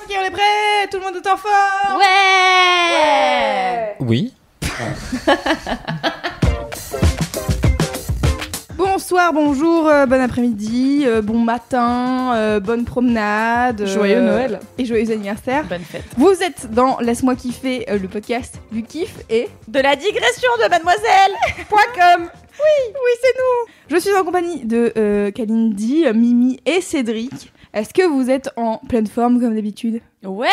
Ok, on est prêts. Tout le monde est en forme. Ouais. Oui. Bonsoir, bonjour, bon après-midi, bon matin, bonne promenade. Joyeux Noël. Et joyeux anniversaire. Bonne fête. Vous êtes dans Laisse-moi kiffer, le podcast du kiff et De la digression de mademoiselle.com. Oui, c'est nous. Je suis en compagnie de Kalindi, Mimi et Cédric. Est-ce que vous êtes en pleine forme comme d'habitude? Ouais.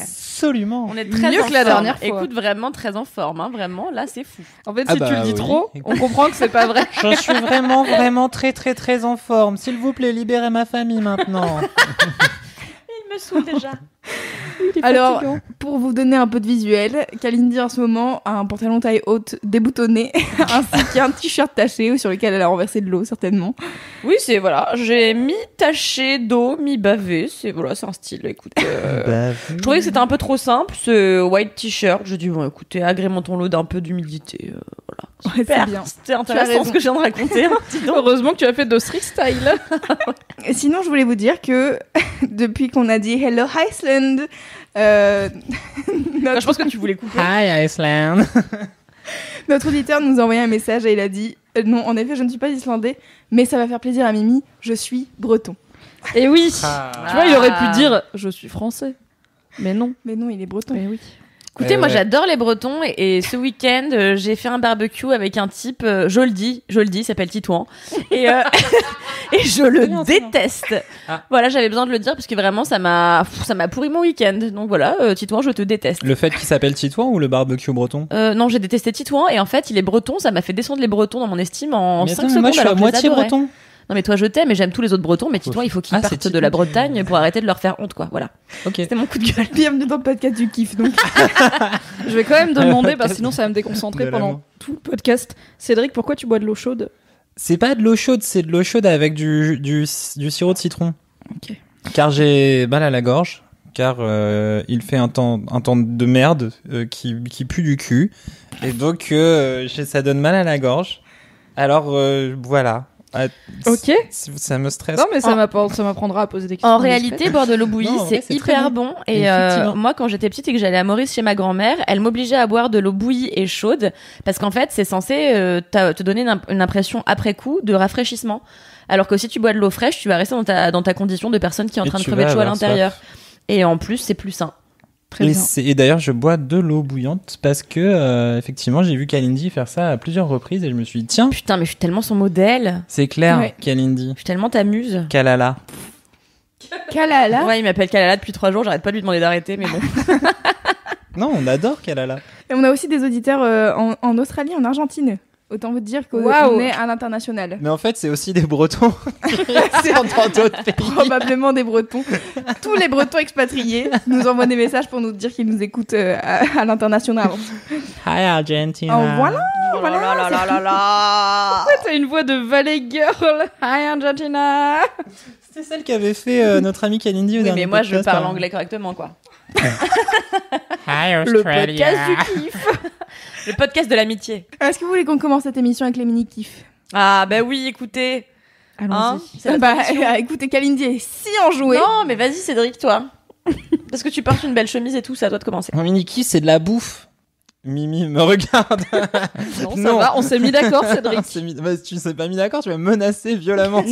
Absolument. On est très Mieux en que la forme. dernière fois. Écoute, vraiment très en forme, hein. Vraiment, là, c'est fou. En fait, Ah si bah tu le dis oui. trop, on comprend que c'est pas vrai. Je suis vraiment très en forme. S'il vous plaît, libérez ma famille maintenant. Il me saoule déjà. Alors, pour vous donner un peu de visuel, Kalindi en ce moment a un pantalon taille haute déboutonné, ainsi qu'un t-shirt taché sur lequel elle a renversé de l'eau certainement. Oui, c'est voilà, j'ai mi-taché d'eau, mi-bavé. C'est voilà, c'est un style. Écoute, je trouvais que c'était un peu trop simple, ce white t-shirt. Je dis bon, écoutez, agrémentons-le d'un peu d'humidité. Voilà. Ouais, Super. c'est bien. C'était intéressant raison. ce que je viens de raconter. Hein, dis donc. Heureusement que tu as fait de street style. Et sinon, je voulais vous dire que depuis qu'on a dit Hello Iceland, Je pense que tu voulais couper. Hi Iceland. notre auditeur nous a envoyé un message et il a dit non, en effet, je ne suis pas islandais, mais ça va faire plaisir à Mimi, je suis breton. Et oui. Ah. Tu vois, il aurait pu dire je suis français. Mais non. Mais non, il est breton. Mais oui. Écoutez, moi ouais. j'adore les Bretons et ce week-end j'ai fait un barbecue avec un type, je le dis, il s'appelle Titouan et, et je le bien, c'est bien. déteste. Ah. Voilà, j'avais besoin de le dire parce que vraiment ça m'a pourri mon week-end. Donc voilà, Titouan, je te déteste. Le fait qu'il s'appelle Titouan ou le barbecue breton? Non, j'ai détesté Titouan et en fait il est breton, ça m'a fait descendre les Bretons dans mon estime en Mais 5 attends, secondes. moi je suis alors à que je les moitié adorais. breton. Non mais toi je t'aime et j'aime tous les autres Bretons, mais Titouan il faut qu'il Ah, c'est parte de Titouan. la Bretagne pour arrêter de leur faire honte quoi. Voilà, Ok. c'était mon coup de gueule. Bienvenue dans le podcast du kiff, donc. Je vais quand même demander, parce que sinon ça va me déconcentrer De pendant l'amour. tout le podcast. Cédric, pourquoi tu bois de l'eau chaude? C'est pas de l'eau chaude, c'est de l'eau chaude avec du sirop de citron. Ok. Car j'ai mal à la gorge. Car il fait un temps de merde qui pue du cul. Et donc ça donne mal à la gorge. Alors voilà. Ah, Ok. Ça me stresse. Non, mais ça m'apprendra à poser des questions. En réalité, boire de l'eau bouillie, Non, en vrai, c'est c'est très hyper bon. Et Effectivement. moi, quand j'étais petite et que j'allais à Maurice chez ma grand-mère, elle m'obligeait à boire de l'eau bouillie et chaude parce qu'en fait, c'est censé te donner une impression après coup de rafraîchissement. Alors que si tu bois de l'eau fraîche, tu vas rester dans ta condition de personne qui est en Et train de tu crever de vas chaud à avoir l'intérieur. Et en plus, c'est plus sain. Très Et, bien. et d'ailleurs, je bois de l'eau bouillante parce que effectivement, j'ai vu Kalindi faire ça à plusieurs reprises et je me suis dit tiens, Putain, mais je suis tellement son modèle. c'est clair, Ouais. Kalindi. Je suis tellement ta muse. Kalala. Kalala. Ouais, il m'appelle Kalala depuis 3 jours. J'arrête pas de lui demander d'arrêter, mais bon. Non, on adore Kalala. Et on a aussi des auditeurs en Australie, en Argentine. Autant vous dire qu'on Waouh. est à l'international. Mais en fait, c'est aussi des Bretons. C'est dans d'autres pays. probablement des Bretons. Tous les Bretons expatriés nous envoient des messages pour nous dire qu'ils nous écoutent à l'international. Hi Argentina. Oh, voilà. Oh là là là là là là. T'as une voix de Valley Girl. Hi Argentina. C'était celle qu'avait fait notre ami Kalindi au Oui, dernier mais moi, je podcast, parle hein. anglais correctement, quoi. Hi Le Australia. podcast du kiff. Le podcast de l'amitié. Est-ce que vous voulez qu'on commence cette émission avec les mini-kiffs? Ah, bah oui, écoutez. Allons-y. Hein, c'est la tradition. Écoutez, Kalindi est si enjouée. Non, mais vas-y, Cédric, toi. Parce que tu portes une belle chemise et tout, c'est à toi de commencer. Mon mini-kiff, c'est de la bouffe. Mimi me regarde. Non, ça Non. va, on s'est mis d'accord, Cédric. Bah, tu ne s'es pas mis d'accord, tu vas me menacer violemment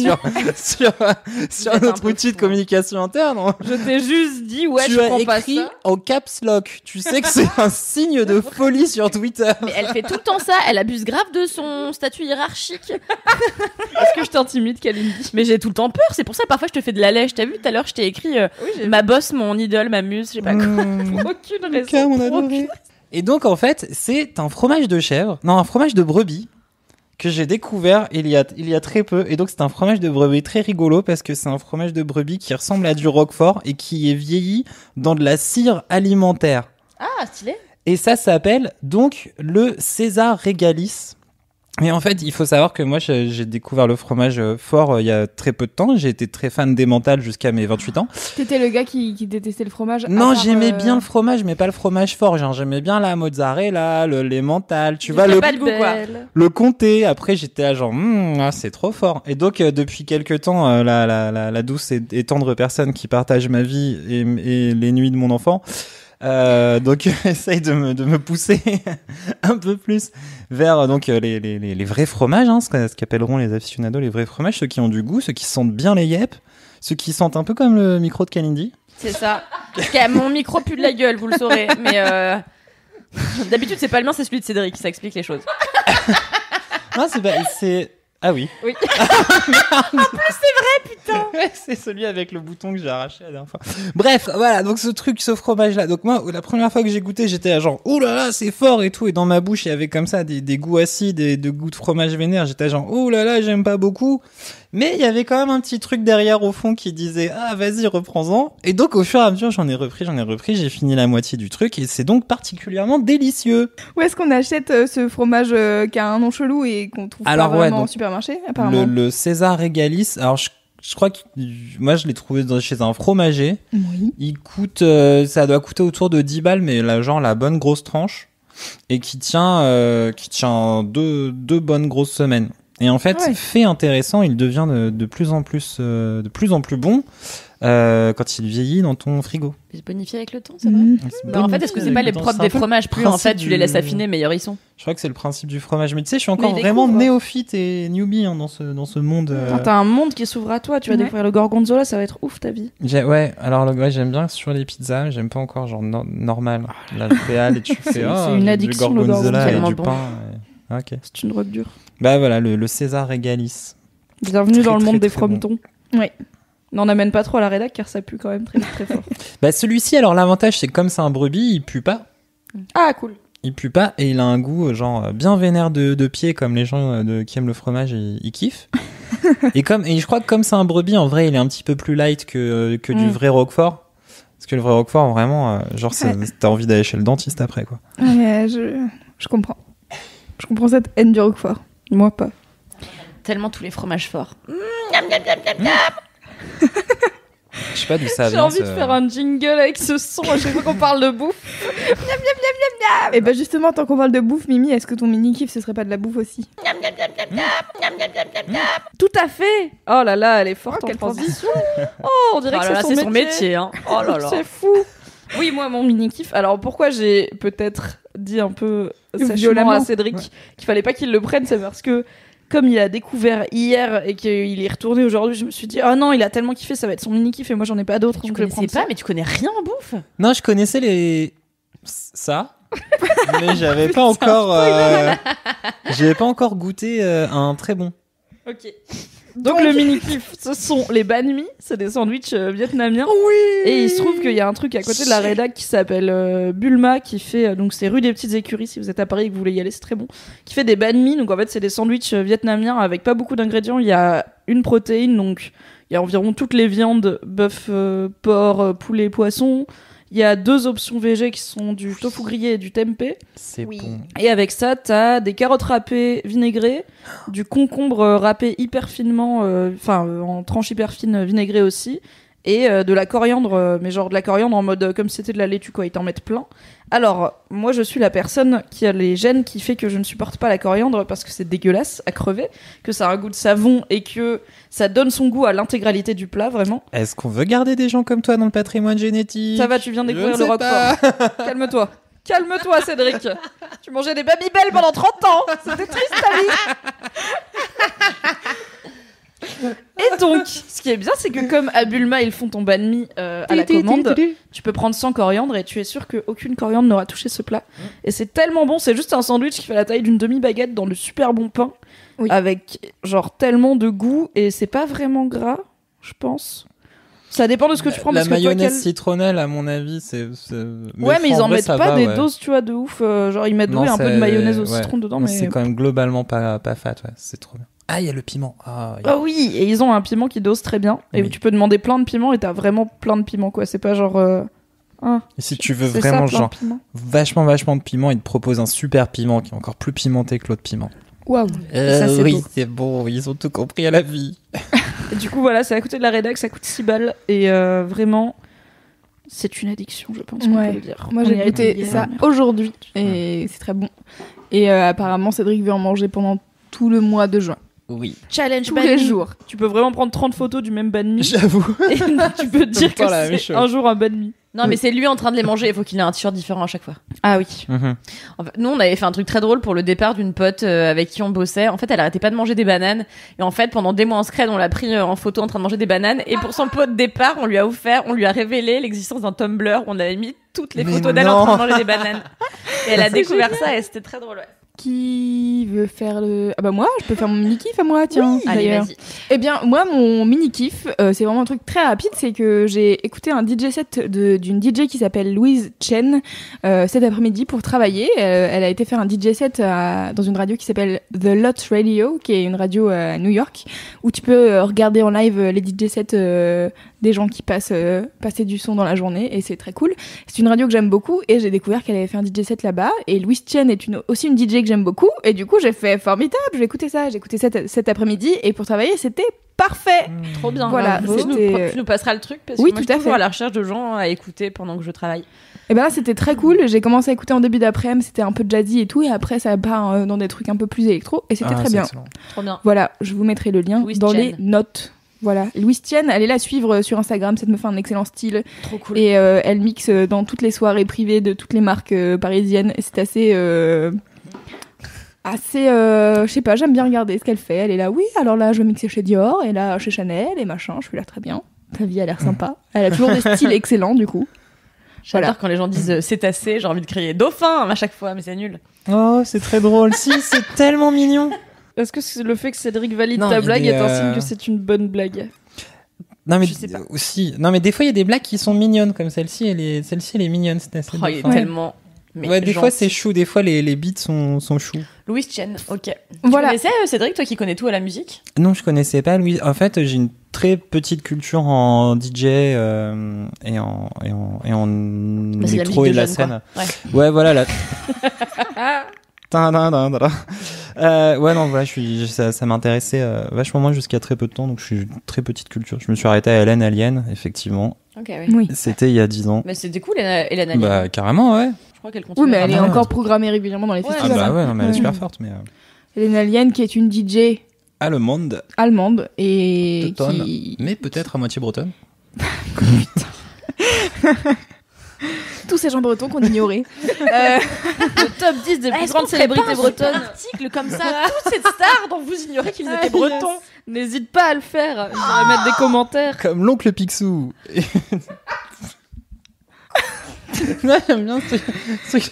sur êtes notre un peu outil de fou, communication interne. Je t'ai juste dit, ouais, tu je as prends pas écrit ça. en caps lock. Tu sais que c'est un signe de folie sur Twitter. Mais elle fait tout le temps ça, elle abuse grave de son statut hiérarchique. Est-ce que je t'intimide, Kalindi? Mais j'ai tout le temps peur, c'est pour ça parfois je te fais de la lèche. T'as vu, tout à l'heure je t'ai écrit Oui, ma boss, mon idole, ma muse, je sais pas quoi. aucune raison. Cam, on adorait. Et donc, en fait, c'est un fromage de chèvre, non, un fromage de brebis que j'ai découvert il y a très peu. Et donc, c'est un fromage de brebis très rigolo parce que c'est un fromage de brebis qui ressemble à du roquefort et qui est vieilli dans de la cire alimentaire. Ah, stylé. Et ça s'appelle donc le César Régalis. Et en fait, il faut savoir que moi, j'ai découvert le fromage fort il y a très peu de temps. J'ai été très fan d'emmental jusqu'à mes 28 ans. T'étais le gars qui détestait le fromage? Non, j'aimais bien le fromage, mais pas le fromage fort. Genre, j'aimais bien la mozzarella, l'emmental, tu vois, pas de goût, quoi. Le comté. Après, j'étais là genre, c'est trop fort. Et donc, depuis quelques temps, la douce et tendre personne qui partage ma vie et les nuits de mon enfant, donc essaye de me pousser un peu plus vers donc les vrais fromages, hein, ce qu'appelleront les aficionados les vrais fromages, ceux qui ont du goût, ceux qui sentent bien les yep, ceux qui sentent un peu comme le micro de Kalindi. C'est ça. Mon micro pue de la gueule, vous le saurez. Mais d'habitude, c'est pas le mien, c'est celui de Cédric. Ça explique les choses. Non, c'est ah oui. Oui. En plus, c'est vrai, putain. Ouais, c'est celui avec le bouton que j'ai arraché la dernière fois. Bref, voilà, donc ce fromage là. Donc moi, la première fois que j'ai goûté, j'étais là genre, ouh là là, c'est fort et tout. Et dans ma bouche, il y avait comme ça des goûts acides et de goûts de fromage vénère. J'étais genre, ouh là là, j'aime pas beaucoup. Mais il y avait quand même un petit truc derrière au fond qui disait, ah vas-y, reprends-en. Et donc au fur et à mesure, j'en ai repris, j'ai fini la moitié du truc et c'est donc particulièrement délicieux. Où est-ce qu'on achète ce fromage qui a un nom chelou et qu'on trouve pas vraiment au supermarché, apparemment? Le César Régalis, alors je crois que moi je l'ai trouvé chez un fromager. Oui. Il coûte, ça doit coûter autour de 10 balles, mais genre la bonne grosse tranche et qui tient deux bonnes grosses semaines. Et en fait, fait intéressant, il devient de plus en plus bon quand il vieillit dans ton frigo. Il se bonifie avec le temps, c'est vrai. Bah, en fait, est-ce que c'est pas les propres des fromages? Plus en fait, tu les laisses affiner, meilleurs ils sont. Je crois que c'est le principe du fromage. Mais tu sais, je suis encore vraiment néophyte et newbie dans ce monde. T'as un monde qui s'ouvre à toi, tu vas découvrir le gorgonzola, ça va être ouf ta vie. Alors j'aime bien sur les pizzas, j'aime pas encore genre normal. La réal et tu fais c'est une addiction, du gorgonzola et du pain. Ok. C'est une drogue dure. Bah voilà, le César Régalis. Bienvenue dans le monde des très bon. frometons. Oui. N'en amène pas trop à la rédac car ça pue quand même très très fort. Bah celui-ci, alors l'avantage c'est que comme c'est un brebis, il pue pas. Ah cool. Il pue pas et il a un goût genre bien vénère de pied comme les gens qui aiment le fromage ils kiffent. et je crois que comme c'est un brebis, en vrai il est un petit peu plus light que du vrai Roquefort. Parce que le vrai Roquefort vraiment t'as envie d'aller chez le dentiste après quoi. Ouais, je comprends. Je comprends cette haine du Roquefort. Moi pas. Tellement tous les fromages forts. Je sais pas d'où ça J'ai vient. envie de faire un jingle avec ce son à chaque fois qu'on parle de bouffe. Et bah justement, tant qu'on parle de bouffe, Mimi, est-ce que ton mini-kiff ce serait pas de la bouffe aussi? Tout à fait. Oh là là, elle est forte en quelle transition. Oh, on dirait que c'est son métier. Hein. Oh là là. C'est fou. Oui, moi, mon mini-kiff. Alors, pourquoi j'ai peut-être dit un peu sèchement à Cédric qu'il fallait pas qu'il le prenne, c'est parce que comme il a découvert hier et qu'il est retourné aujourd'hui, je me suis dit, oh non, il a tellement kiffé, ça va être son mini-kiff et moi j'en ai pas d'autres. Tu connaissais pas, mais tu connais rien en bouffe? Non, je connaissais ça. Mais j'avais pas encore goûté un très bon. Ok. Donc le mini-kiff, ce sont les banh mi, c'est des sandwichs vietnamiens. Oui. Et il se trouve qu'il y a un truc à côté de la rédac qui s'appelle Bulma, qui fait, donc c'est rue des Petites Écuries, si vous êtes à Paris et que vous voulez y aller, c'est très bon, qui fait des banh mi, donc en fait c'est des sandwichs vietnamiens avec pas beaucoup d'ingrédients, il y a une protéine, donc il y a environ toutes les viandes, bœuf, porc, poulet, poisson. Il y a 2 options végé qui sont du tofu grillé et du tempeh. C'est bon. Et avec ça, t'as des carottes râpées vinaigrées, du concombre râpé hyper finement, en tranches hyper fines vinaigrées aussi, et de la coriandre, mais genre de la coriandre en mode comme si c'était de la laitue, quoi, ils t'en mettent plein. Alors, moi je suis la personne qui a les gènes qui fait que je ne supporte pas la coriandre parce que c'est dégueulasse à crever, que ça a un goût de savon et que ça donne son goût à l'intégralité du plat, vraiment. Est-ce qu'on veut garder des gens comme toi dans le patrimoine génétique? Ça va, tu viens de découvrir le Roquefort. Calme-toi. Calme-toi, Cédric. Tu mangeais des Babybel pendant 30 ans. C'était triste, ta vie. Et donc, ce qui est bien, c'est que comme à Bulma, ils font ton banh mi à la commande, tu peux prendre 100 coriandres et tu es sûr qu'aucune coriandre n'aura touché ce plat. Et c'est tellement bon, c'est juste un sandwich qui fait la taille d'une demi-baguette dans de super bon pain, avec genre tellement de goût, et c'est pas vraiment gras, je pense. Ça dépend de ce que tu prends. La mayonnaise citronnelle, à mon avis, c'est... Ouais, mais ils en mettent pas des doses, tu vois, de ouf. Genre, ils mettent un peu de mayonnaise au citron dedans. Mais c'est quand même globalement pas fat, ouais. C'est trop bien. Ah, il y a le piment. Ah oui, et ils ont un piment qui dose très bien. Et tu peux demander plein de piments et t'as vraiment plein de piments, quoi. C'est pas genre... Et si tu veux vraiment, genre, vachement de piment, ils te proposent un super piment qui est encore plus pimenté que l'autre piment. Waouh. Ça, c'est oui, beau. c'est bon, ils ont tout compris à la vie. Et du coup, voilà, c'est à côté de la rédac, ça coûte 6 balles. Et vraiment, c'est une addiction, je pense qu'on Ouais. peut le dire. Moi, On j'ai y a goûté été ça hier. aujourd'hui et c'est très bon. Et apparemment, Cédric veut en manger pendant tout le mois de juin. Oui. Challenge Tous banh les mi. jours. Tu peux vraiment prendre 30 photos du même banh mi. J'avoue. Et tu peux te dire Tout le temps la que même c'est chose. un jour un banh mi. Non, mais c'est lui en train de les manger. Il faut qu'il ait un t-shirt différent à chaque fois. Ah oui. En fait, nous, on avait fait un truc très drôle pour le départ d'une pote avec qui on bossait. En fait, elle arrêtait pas de manger des bananes. Et en fait, pendant des mois en scred, on l'a pris en photo en train de manger des bananes. Et pour son pot de départ, on lui a révélé l'existence d'un Tumblr où on avait mis toutes les Mais photos d'elle en train de non. manger des bananes. Et elle a découvert ça et c'était très drôle. Ouais. Qui veut faire le... Ah bah moi, je peux faire mon mini-kiff à moi, tiens. Allez, d'ailleurs. vas-y. Eh bien, moi, mon mini-kiff, c'est vraiment un truc très rapide, c'est que j'ai écouté un DJ set d'une DJ qui s'appelle Louise Chen cet après-midi pour travailler. Elle a été faire un DJ set dans une radio qui s'appelle The Lot Radio, qui est une radio à New York, où tu peux regarder en live les DJ sets des gens qui passent passer du son dans la journée, et c'est très cool. C'est une radio que j'aime beaucoup, et j'ai découvert qu'elle avait fait un DJ set là-bas, et Louise Chen est aussi une DJ que j'aime beaucoup, et du coup j'ai fait formidable, je vais écouter ça. J'ai écouté cet après-midi, et pour travailler c'était parfait. Trop bien. Voilà, Bravo. c'était- Tu nous passeras le truc parce Oui, que moi, tout je à suis toujours fait. à la recherche de gens à écouter pendant que je travaille. Et ben là c'était très cool, j'ai commencé à écouter en début d'après-midi, c'était un peu jazzy et tout, et après ça part dans des trucs un peu plus électro, et c'était très bien. Trop bien. Voilà, je vous mettrai le lien Louise dans Chen. les notes. Voilà, Louise Tienne, allez la suivre sur Instagram, cette meuf a un excellent style. Trop cool. Et elle mixe dans toutes les soirées privées de toutes les marques parisiennes. Et c'est assez... je sais pas, j'aime bien regarder ce qu'elle fait. Elle est là, oui, alors là, je vais mixer chez Dior, et là, chez Chanel, et machin. Je suis là, très bien. Ta vie a l'air sympa. Elle a toujours des styles excellents, du coup. J'adore Voilà. quand les gens disent cétacé, j'ai envie de crier dauphin à chaque fois, mais c'est nul. Oh, c'est très drôle. Si, c'est tellement mignon. Est-ce que c'est le fait que Cédric valide Non, ta mais blague des, est un signe que c'est une bonne blague? Non mais Je sais pas. aussi. Non mais des fois il y a des blagues qui sont mignonnes comme celle-ci. Celle-ci elle est mignonne. C'est assez Oh, il est dauphin. tellement. Mais Ouais, des fois gentil. c'est chou. Des fois les beats sont choux. Louise Chen, ok. Voilà. Tu connaissais Cédric, toi qui connais tout à la musique? Non, je connaissais pas Louis. En fait, j'ai une très petite culture en DJ et en Bah, c'est la électro musique et de la jeunes, scène. quoi. Ouais, voilà. Ouais, non, voilà, ça m'intéressait vachement moins jusqu'à très peu de temps, donc je suis une très petite culture. Je me suis arrêté à Hélène Alien, effectivement. Ok, oui. Oui. C'était il y a 10 ans. Mais c'était cool, Hélène Alien. Bah, carrément, ouais. Je crois qu'elle continue. Oui, mais à elle est faire. Ah, encore ouais. programmée régulièrement dans les Ouais, Ah festivals. bah ouais, non, mais elle est Ouais. super forte, mais Hélène Alien, qui est une DJ allemande, allemande et Teutonne. qui... mais peut-être à moitié bretonne. Tous ces gens bretons qu'on ignorait. Le top 10 des plus Est-ce grandes qu'on ferait pas célébrités un bretonnes. article comme ça, toutes ces stars dont vous ignorez qu'ils étaient bretons. N'hésite pas à le faire. Je vais mettre des commentaires. Comme l'oncle Picsou. Non, j'aime bien ce truc.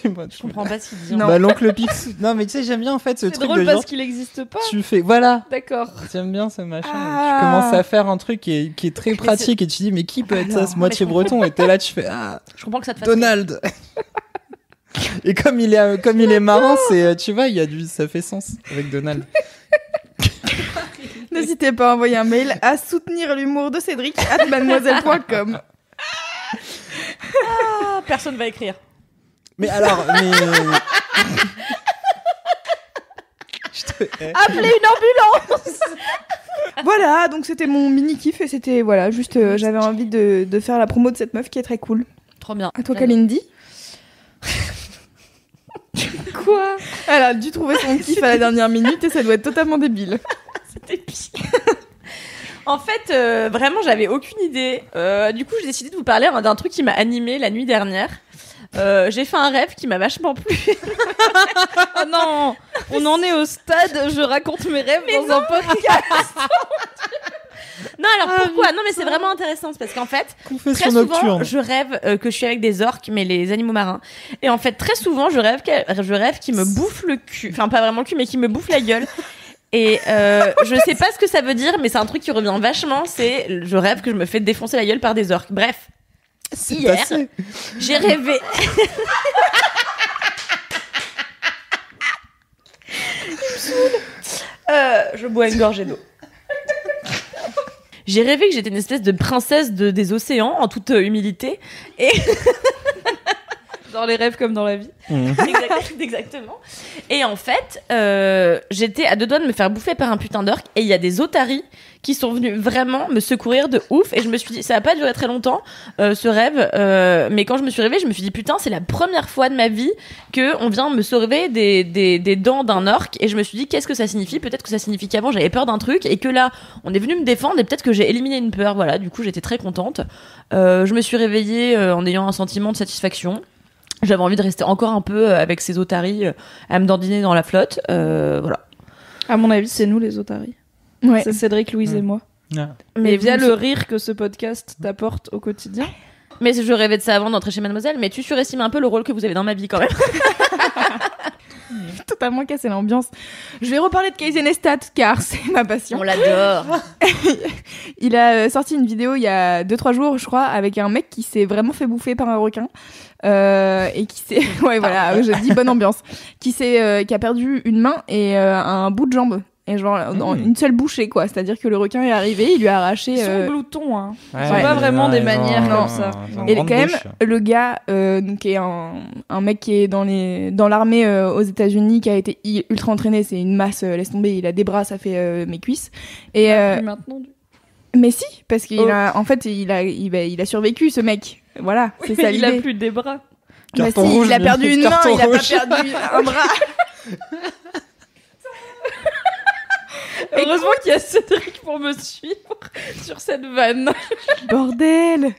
Je comprends pas ce qu'il dit. Non. Bah, l'oncle Picsou. Non, mais tu sais, j'aime bien en fait ce C'est truc drôle de parce genre. qu'il existe pas. Tu fais, voilà. D'accord. J'aime bien ce machin. Ah. Tu commences à faire un truc qui est très pratique et tu dis, mais qui peut être ça, Alors, ce moitié mais je comprends. breton? Et t'es là, tu fais, ah, Je comprends que ça te fasse. Donald. Et comme il est marin, c'est, tu vois, ça fait sens avec Donald. N'hésitez pas à envoyer un mail à soutenir l'humour de Cédric @mademoiselle.com. Ah, personne va écrire. Mais alors, Je te hais. Appelez une ambulance. Voilà, donc c'était mon mini kiff et c'était voilà, juste j'avais envie de faire la promo de cette meuf qui est très cool. Trop bien. À toi Kalindi. Quoi? Elle a dû trouver son kiff à la dernière minute et ça doit être totalement débile. C'était pire. En fait, vraiment, j'avais aucune idée. Du coup, j'ai décidé de vous parler d'un truc qui m'a animée la nuit dernière. J'ai fait un rêve qui m'a vachement plu. Oh non, on en est au stade, je raconte mes rêves dans un podcast. Non, alors pourquoi? Non, mais c'est vraiment intéressant. C'est parce qu'en fait, très Confession souvent, nocturne. je rêve que je suis avec des orques, mais les animaux marins. Et en fait, très souvent, je rêve qu'ils me bouffent le cul. Enfin, pas vraiment le cul, mais qu'ils me bouffent la gueule. Et je sais pas ce que ça veut dire, mais c'est un truc qui revient vachement. C'est je rêve que je me fais défoncer la gueule par des orques. Bref, C'est hier, passé. j'ai rêvé. Il me saoule. Je bois une gorgée d'eau. J'ai rêvé que j'étais une espèce de princesse des océans, en toute humilité. Et Dans les rêves comme dans la vie. Exactement. Et en fait, j'étais à 2 doigts de me faire bouffer par un putain d'orque et il y a des otaries qui sont venus vraiment me secourir de ouf et je me suis dit ça va pas durer très longtemps ce rêve mais quand je me suis réveillée je me suis dit putain c'est la première fois de ma vie que on vient me sauver des dents d'un orque et je me suis dit qu'est-ce que ça signifie, peut-être que ça signifie qu'avant j'avais peur d'un truc et que là on est venu me défendre et peut-être que j'ai éliminé une peur, voilà, du coup j'étais très contente. Je me suis réveillée en ayant un sentiment de satisfaction. J'avais envie de rester encore un peu avec ces otaries à me dandiner dans la flotte, voilà. À mon avis c'est nous les otaries. Ouais. C'est Cédric, Louise et moi. Ah. Mais via le rire que ce podcast t'apporte au quotidien. Mais je rêvais de ça avant d'entrer chez Mademoiselle, mais tu surestimes un peu le rôle que vous avez dans ma vie quand même. Totalement cassé l'ambiance. Je vais reparler de Casey Neistat car c'est ma passion. On l'adore. Il a sorti une vidéo il y a 2-3 jours, je crois, avec un mec qui s'est vraiment fait bouffer par un requin. Et qui s'est... Ouais, voilà, je dis bonne ambiance. Qui a perdu une main et un bout de jambe. Et genre, dans une seule bouchée, quoi. C'est-à-dire que le requin est arrivé, il lui a arraché... Ils sont gloutons, hein. Ouais, Ils ont pas vraiment des ils ont manières un- comme ça. ils ont une Et grande quand même, bouche. le gars, donc, qui est un mec qui est dans l'armée aux États-Unis, qui a été ultra entraîné, c'est une masse, laisse tomber, il a des bras, ça fait mes cuisses. Et, Plus maintenant, mais si, parce qu'il a, en fait, il a survécu, ce mec. Voilà, c'est ça il a l'idée. plus des bras. Bah Carton si, rouge, il a perdu une main, carton il a pas rouge. perdu un bras. Heureusement qu'il y a Cédric pour me suivre sur cette vanne. Bordel.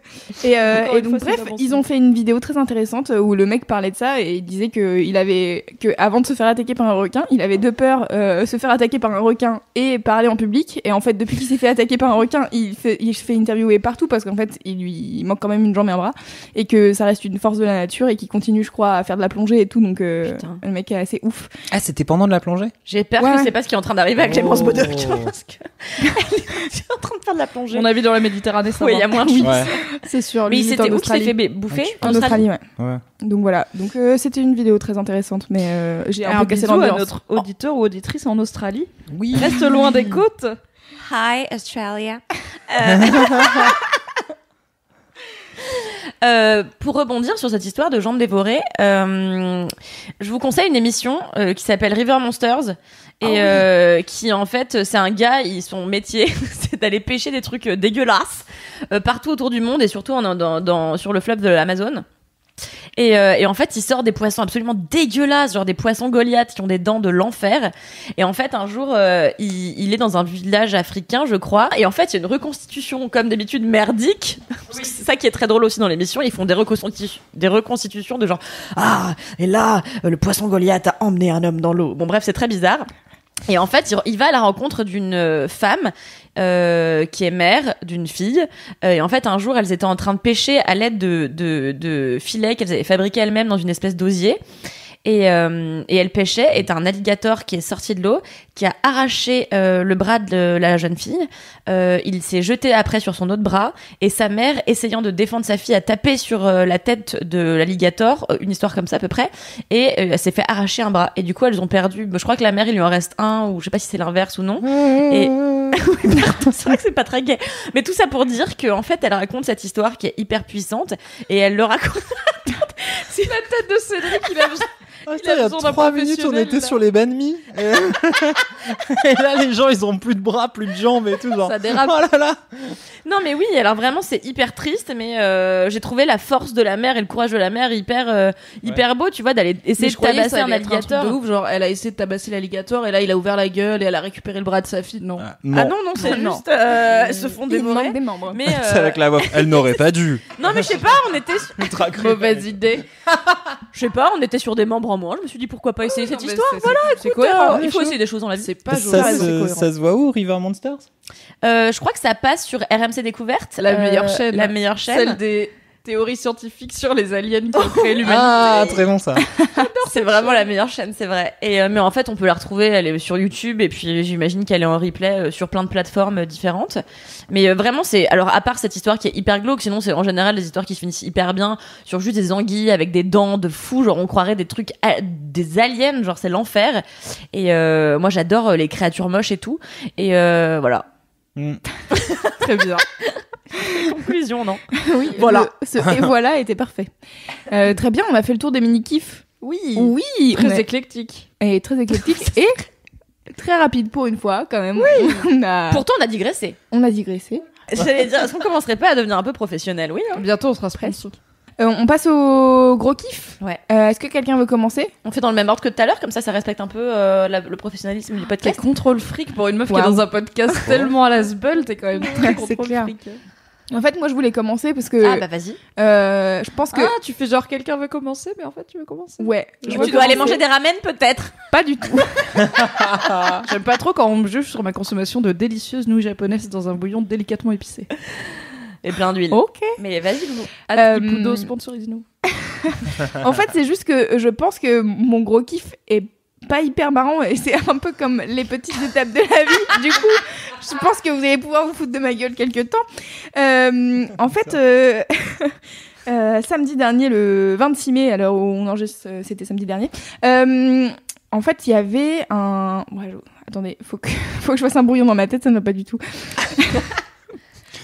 Et Encore une donc fois, c'est bref, pas bon ils signe. ont fait une vidéo très intéressante où le mec parlait de ça et il disait que avant de se faire attaquer par un requin, il avait deux peurs, se faire attaquer par un requin et parler en public. Et en fait, depuis qu'il s'est fait attaquer par un requin, il se fait interviewer partout parce qu'en fait, il manque quand même une jambe et un bras et que ça reste une force de la nature et qu'il continue, je crois, à faire de la plongée et tout. Donc le mec est assez ouf. Ah, c'était pendant de la plongée? J'ai peur Ouais. que c'est pas ce qui est en train d'arriver avec Clémence Bodoc. Parce que elle est en train de faire de la plongée. Mon avis dans la Méditerranée, ça Oui, va. il y a moins de chance. Ouais. C'est sûr. Mais lui, il est s'était en où qui s'est Australie. fait bouffer? En Australie, ouais. Ouais. Donc voilà. Donc c'était une vidéo très intéressante, mais j'ai un Un peu cassé bisou à l'ambiance. notre auditeur ou auditrice en Australie. Oui. Reste loin des côtes. Hi Australia. Pour rebondir sur cette histoire de jambes dévorées, je vous conseille une émission qui s'appelle River Monsters et qui en fait c'est un gars, son métier c'est d'aller pêcher des trucs dégueulasses partout autour du monde et surtout sur le fleuve de l'Amazone. Et en fait, il sort des poissons absolument dégueulasses, genre des poissons Goliath qui ont des dents de l'enfer. Et en fait, un jour, il est dans un village africain, je crois. Et en fait, il y a une reconstitution, comme d'habitude, merdique. Parce que c'est ça qui est très drôle aussi dans l'émission. Ils font des reconstitutions de genre, ah, et là, le poisson Goliath a emmené un homme dans l'eau. Bon, bref, c'est très bizarre. Et en fait, il va à la rencontre d'une femme qui est mère d'une fille. Et en fait, un jour, elles étaient en train de pêcher à l'aide de filets qu'elles avaient fabriqués elles-mêmes dans une espèce d'osier. Et elle pêchait, et t'as un alligator qui est sorti de l'eau, qui a arraché le bras de la jeune fille. Il s'est jeté après sur son autre bras, et sa mère, essayant de défendre sa fille, a tapé sur la tête de l'alligator, une histoire comme ça à peu près, et elle s'est fait arracher un bras. Et du coup, elles ont perdu, je crois que la mère, il lui en reste un, ou je sais pas si c'est l'inverse ou non. Et oui, pardon, c'est vrai que c'est pas très gai. Mais tout ça pour dire qu'en fait, elle raconte cette histoire qui est hyper puissante, et elle le raconte... C'est la tête de Cédric, il a besoin. Attends, il y a besoin d'un 3 minutes, on professionnel, était là. sur les banh mi. Et là, les gens, ils ont plus de bras, plus de jambes et tout. Genre. Ça dérape. Oh là là. Non mais oui, alors vraiment c'est hyper triste, mais j'ai trouvé la force de la mère et le courage de la mère hyper beau, tu vois, d'aller essayer de tabasser un alligator. de ouf, genre elle a essayé de tabasser l'alligator et là il a ouvert la gueule et elle a récupéré le bras de sa fille. Non. Ah, Ah non non, c'est Non. juste elles se font Il dévorer. manque des membres. Mais C'est avec la voix. Elle n'aurait pas dû. non mais je sais pas, on était Ultra cru. Mauvaise idée. je sais pas, on était sur des membres en moins. Je me suis dit pourquoi pas essayer cette histoire. Voilà, c'est cohérent. Il faut essayer des choses dans la vie. C'est pas Ça, c'est cohérent. ça se voit où, River Monsters? Je crois que ça passe sur RMC Découverte, La meilleure chaîne. La meilleure chaîne. Celle des théories scientifiques sur les aliens qui ont créé l'humanité. Ah, très bon ça. C'est vraiment la meilleure chaîne, c'est vrai. Et mais en fait, on peut la retrouver, elle est sur YouTube et puis j'imagine qu'elle est en replay sur plein de plateformes différentes. Mais vraiment, c'est alors à part cette histoire qui est hyper glauque, sinon c'est en général des histoires qui se finissent hyper bien sur juste des anguilles avec des dents de fou, genre on croirait des trucs des aliens, genre c'est l'enfer. Et moi, j'adore les créatures moches et tout. Et voilà. Mm. Très bien. Conclusion, non? Oui, Voilà. Et voilà était parfait. Très bien, on a fait le tour des mini-kifs. Oui. Oui, Très éclectique. et très éclectique et très rapide pour une fois quand même. Oui. Pourtant, on a digressé. On a digressé. J'allais dire, est-ce qu'on commencerait pas à devenir un peu professionnel? Oui, hein. Bientôt, on sera Presque. sponsor. On passe au gros kiff. Ouais. Est-ce que quelqu'un veut commencer? On fait dans le même ordre que tout à l'heure, comme ça respecte un peu le professionnalisme du T'es podcast. contrôle fric pour une meuf qui est Wow. dans un podcast tellement à la sbeul, t'es quand même très C'est contrôle clair. fric. En fait, moi, je voulais commencer parce que Ah bah vas-y. je pense que Ah, tu fais genre quelqu'un veut commencer, mais en fait tu veux commencer. ouais, Je je vois veux Tu dois aller commencer. manger des ramen peut-être. Pas du tout. J'aime pas trop quand on me juge sur ma consommation de délicieuses nouilles japonaises dans un bouillon délicatement épicé. Et plein d'huile. Ok. Mais vas-y, Loulou. Ippudo, sponsorise-nous. En fait, c'est juste que je pense que mon gros kiff est pas hyper marrant et c'est un peu comme les petites étapes de la vie. Du coup, je pense que vous allez pouvoir vous foutre de ma gueule quelques temps. En fait, samedi dernier, le 26 mai, à l'heure où on enregistre, c'était samedi dernier. En fait, il y avait un. Ouais, attendez, faut que je fasse un brouillon dans ma tête, ça ne va pas du tout.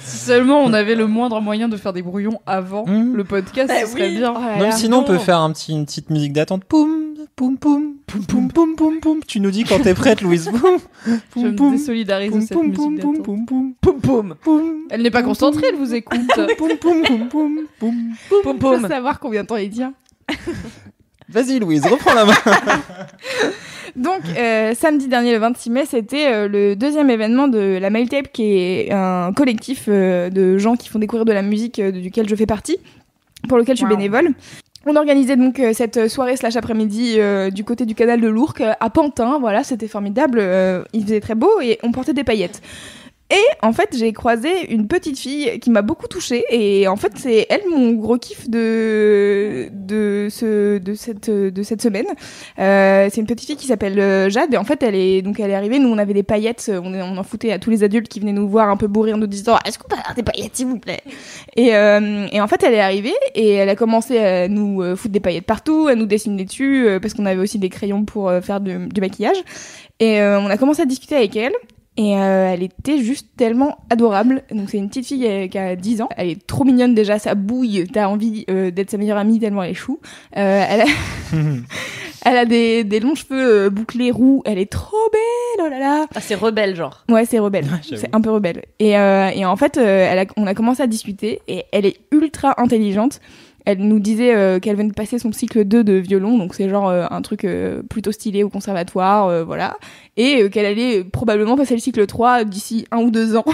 Si seulement on avait le moindre moyen de faire des brouillons avant le podcast, Eh ce serait oui. bien. Oh là Même là. sinon, on peut non. faire une petite musique d'attente. Poum, poum, poum, poum, poum, poum, poum, poum. Tu nous dis quand t'es prête, Louise. Poum, Je poum, me poum, désolidarise de poum, cette poum, musique poum, poum, d'attente. poum, poum, Poum poum. poum. Elle n'est pas concentrée, elle vous écoute. Poum, poum, poum, poum, poum. Poum Pour poum. savoir combien de temps il tient. Vas-y, Louise, reprends la main. Donc, samedi dernier, le 26 mai, c'était le deuxième événement de la Mailtape, qui est un collectif de gens qui font découvrir de la musique duquel je fais partie, pour lequel je suis Wow. bénévole. On organisait donc cette soirée / après-midi du côté du canal de l'Ourcq, à Pantin. Voilà, c'était formidable. Il faisait très beau et on portait des paillettes. Et en fait, j'ai croisé une petite fille qui m'a beaucoup touchée. Et en fait, c'est elle mon gros kiff de cette semaine. C'est une petite fille qui s'appelle Jade. Et en fait, elle est arrivée. Nous, on avait des paillettes. On en foutait à tous les adultes qui venaient nous voir un peu bourrés en nous disant « Est-ce qu'on peut avoir des paillettes, s'il vous plaît ?» Et en fait, elle est arrivée et elle a commencé à nous foutre des paillettes partout, à nous dessiner dessus, parce qu'on avait aussi des crayons pour faire du maquillage. Et on a commencé à discuter avec elle. Et elle était juste tellement adorable. Donc c'est une petite fille qui a 10 ans. Elle est trop mignonne déjà, ça bouille. T'as envie d'être sa meilleure amie tellement elle est chou. Elle a des longs cheveux bouclés roux. Elle est trop belle, oh là là. Ah, c'est rebelle, genre. Ouais, c'est rebelle. j'avoue. C'est un peu rebelle. Et en fait, on a commencé à discuter et elle est ultra intelligente. Elle nous disait qu'elle venait de passer son cycle 2 de violon, donc c'est genre un truc plutôt stylé au conservatoire, voilà. Et qu'elle allait probablement passer le cycle 3 d'ici 1 ou 2 ans.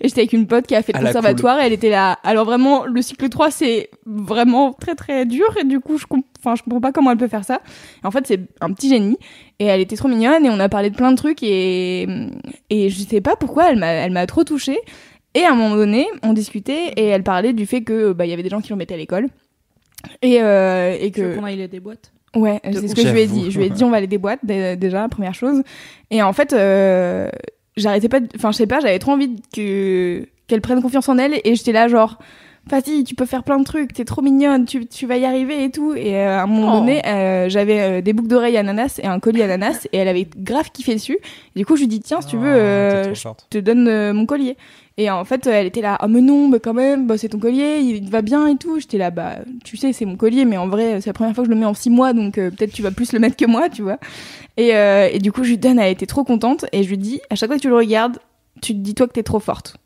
Et j'étais avec une pote qui a fait le Ah, la conservatoire et elle était là. Alors vraiment, le cycle 3, c'est vraiment très très dur et du coup, je comprends pas comment elle peut faire ça. Et en fait, c'est un petit génie. Et elle était trop mignonne et on a parlé de plein de trucs et je sais pas pourquoi, elle m'a trop touchée. Et à un moment donné, on discutait et elle parlait du fait que il y avait des gens qui l'embêtaient à l'école. Et Tu veux que qu'on aille des boîtes. ouais, c'est ce que je lui ai J'avoue. dit. Je lui ai dit on va aller des boîtes déjà, première chose. Et en fait, j'arrêtais pas. Enfin, je sais pas, j'avais trop envie qu'elle prenne confiance en elle et j'étais là genre. Vas-y, tu peux faire plein de trucs, t'es trop mignonne, tu vas y arriver et tout. Et à un moment donné, j'avais des boucles d'oreilles ananas et un collier ananas et elle avait grave kiffé dessus. Et du coup, je lui dis tiens, si tu veux, je te donne mon collier. Et en fait, elle était là, ah mais non, mais quand même, c'est ton collier, il va bien et tout. J'étais là, tu sais, c'est mon collier, mais en vrai, c'est la première fois que je le mets en 6 mois, donc peut-être tu vas plus le mettre que moi, tu vois. Et du coup, je lui donne, elle était trop contente, et je lui dis, à chaque fois que tu le regardes, tu te dis toi que t'es trop forte.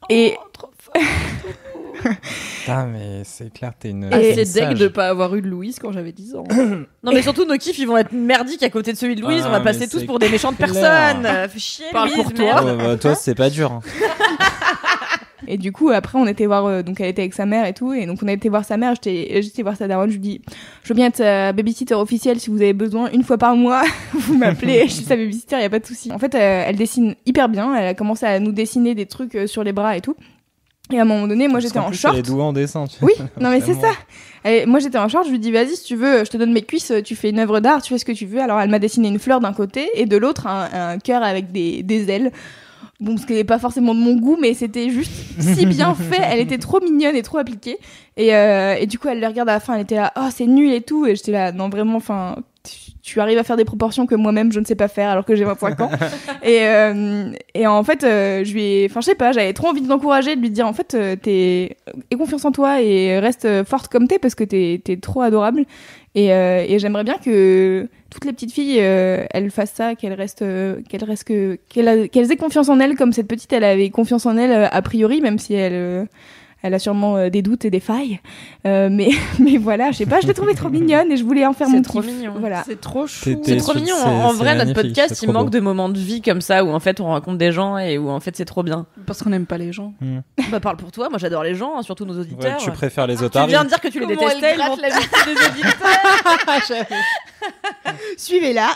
Et trop fort. Ah, mais c'est clair, t'es une. Et C'est sage. deg de pas avoir eu de Louise quand j'avais 10 ans. Non, mais surtout, nos kiffs, ils vont être merdiques à côté de celui de Louise. Ah, on va mais passer tous c'est pour des méchantes clair. personnes. Fais chier, Parle Louise, pour toi. merde. Ouais, toi, c'est pas dur. Hein. Et du coup, après, on était voir, donc elle était avec sa mère et tout, et donc on a été voir sa mère, j'étais voir sa daronne, je lui dis, je veux bien être babysitter officielle si vous avez besoin, 1 fois par mois, vous m'appelez, je suis sa babysitter, y a pas de souci. En fait, elle dessine hyper bien, elle a commencé à nous dessiner des trucs sur les bras et tout. Et à un moment donné, moi Parce j'étais qu'en en plus, short. Elle est douée en dessin. Oui, non mais c'est Vraiment. ça. Moi j'étais en short, je lui dis vas-y si tu veux, je te donne mes cuisses, tu fais une œuvre d'art, tu fais ce que tu veux. Alors elle m'a dessiné une fleur d'un côté et de l'autre un cœur avec des ailes. Bon, ce qui n'est pas forcément de mon goût, mais c'était juste si bien fait. Elle était trop mignonne et trop appliquée. Et du coup, elle le regarde à la fin, elle était là, oh, c'est nul et tout. Et j'étais là, non, vraiment, enfin, tu arrives à faire des proportions que moi-même je ne sais pas faire alors que j'ai 25 ans. Et en fait, je lui ai, enfin je sais pas, j'avais trop envie de l'encourager, de lui dire en fait, aie confiance en toi et reste forte comme t'es parce que t'es trop adorable. Et j'aimerais bien que toutes les petites filles, elles fassent ça, qu'elles aient confiance en elles comme cette petite, elle avait confiance en elle a priori, même si elle a sûrement des doutes et des failles. Mais voilà, je sais pas, je l'ai trouvée trop mignonne et je voulais en faire mon kiff. C'est trop mignon. Voilà. C'est trop chou. C'est trop mignon. En vrai, notre magnifique, podcast, c'est il trop manque beau. de moments de vie comme ça où en fait on rencontre des gens et où en fait c'est trop bien. Parce qu'on n'aime pas les gens. Bah parle pour toi, moi j'adore les gens, hein, surtout nos Ouais, auditeurs. tu préfères les Tu otaries. viens de dire que tu les détestais, ils vont la vie des auditeurs. Suivez-la,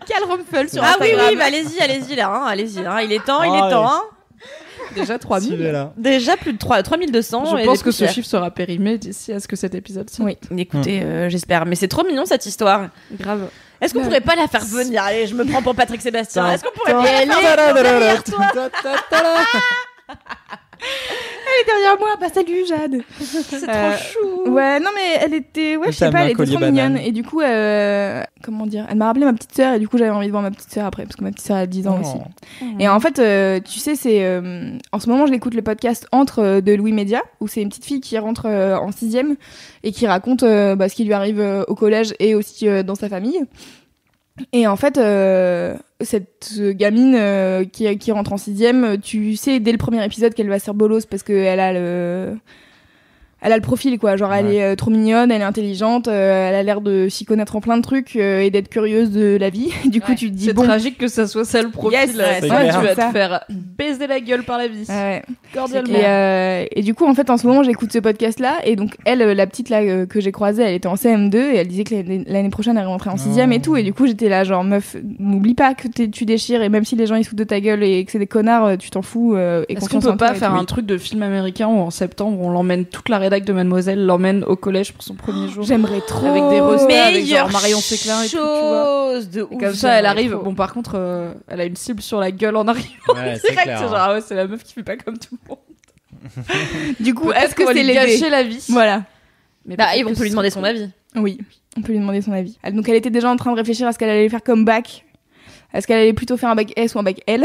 Cal Rumpel sur Ah oui, Instagram. oui, bah allez-y là, hein, allez-y, hein, il est temps, Ah, hein. Déjà 3000. Suivez-la. Déjà plus de 3200. Je et pense des que ce poussières. chiffre sera périmé d'ici à ce que cet épisode sorte. Oui. Écoutez, j'espère. Mais c'est trop mignon cette histoire. Grave. Est-ce qu'on pourrait pas la faire venir? Allez, je me prends pour Patrick Sébastien. Tiens. Est-ce qu'on pourrait pas la faire venir derrière toi? Elle est derrière moi, bah salut Jade. C'est trop chou. Ouais, non mais elle était, ouais, je sais T'as pas, mis un elle était collier trop banane. mignonne. Et du coup, comment dire, elle m'a rappelé ma petite sœur et du coup j'avais envie de voir ma petite sœur après parce que ma petite sœur a 10 ans aussi. Et en fait, tu sais, c'est en ce moment je l'écoute le podcast Entre de Louis Média où c'est une petite fille qui rentre en 6e et qui raconte ce qui lui arrive au collège et aussi dans sa famille. Et en fait, cette gamine qui rentre en 6e, tu sais dès le premier épisode qu'elle va se faire bolos parce qu'elle a le profil, quoi. Genre, elle est trop mignonne, elle est intelligente, elle a l'air de s'y connaître en plein de trucs et d'être curieuse de la vie. Du coup, tu te dis, C'est bon, tragique que ça soit ça le profil. Yes, c'est tu clair. vas ça. te faire baiser la gueule par la vie. ouais. Cordialement. Et du coup, en fait, en ce moment, j'écoute ce podcast-là. Et donc, elle, la petite là que j'ai croisée, elle était en CM2 et elle disait que l'année prochaine, elle rentrait en 6e et tout. Et du coup, j'étais là, genre, meuf, n'oublie pas que tu déchires. Et même si les gens ils se foutent de ta gueule et que c'est des connards, tu t'en fous. Et Est-ce qu'on confiance peut en toi pas et faire tout. un truc de film américain où en septembre on l'emmène toute la rédac de Mademoiselle l'emmène au collège pour son premier jour J'aimerais trop. avec des rosters avec Meilleure genre Marion Séclin et tout, tu vois. chose de ouf. Et comme ça elle j'aimerais arrive. trop. Bon par contre elle a une cible sur la gueule en arrivant Ouais, c'est direct. clair. C'est genre ah ouais c'est la meuf qui fait pas comme tout le monde. Du coup, Peut-être est-ce que qu'on va c'est lui l'aider gâcher la vie. Voilà. Mais Bah, peut-être ils vont que peut lui c'est demander cool. son avis. Oui, on peut lui demander son avis. Donc elle était déjà en train de réfléchir à ce qu'elle allait faire comme bac. Est-ce qu'elle allait plutôt faire un bac S ou un bac L?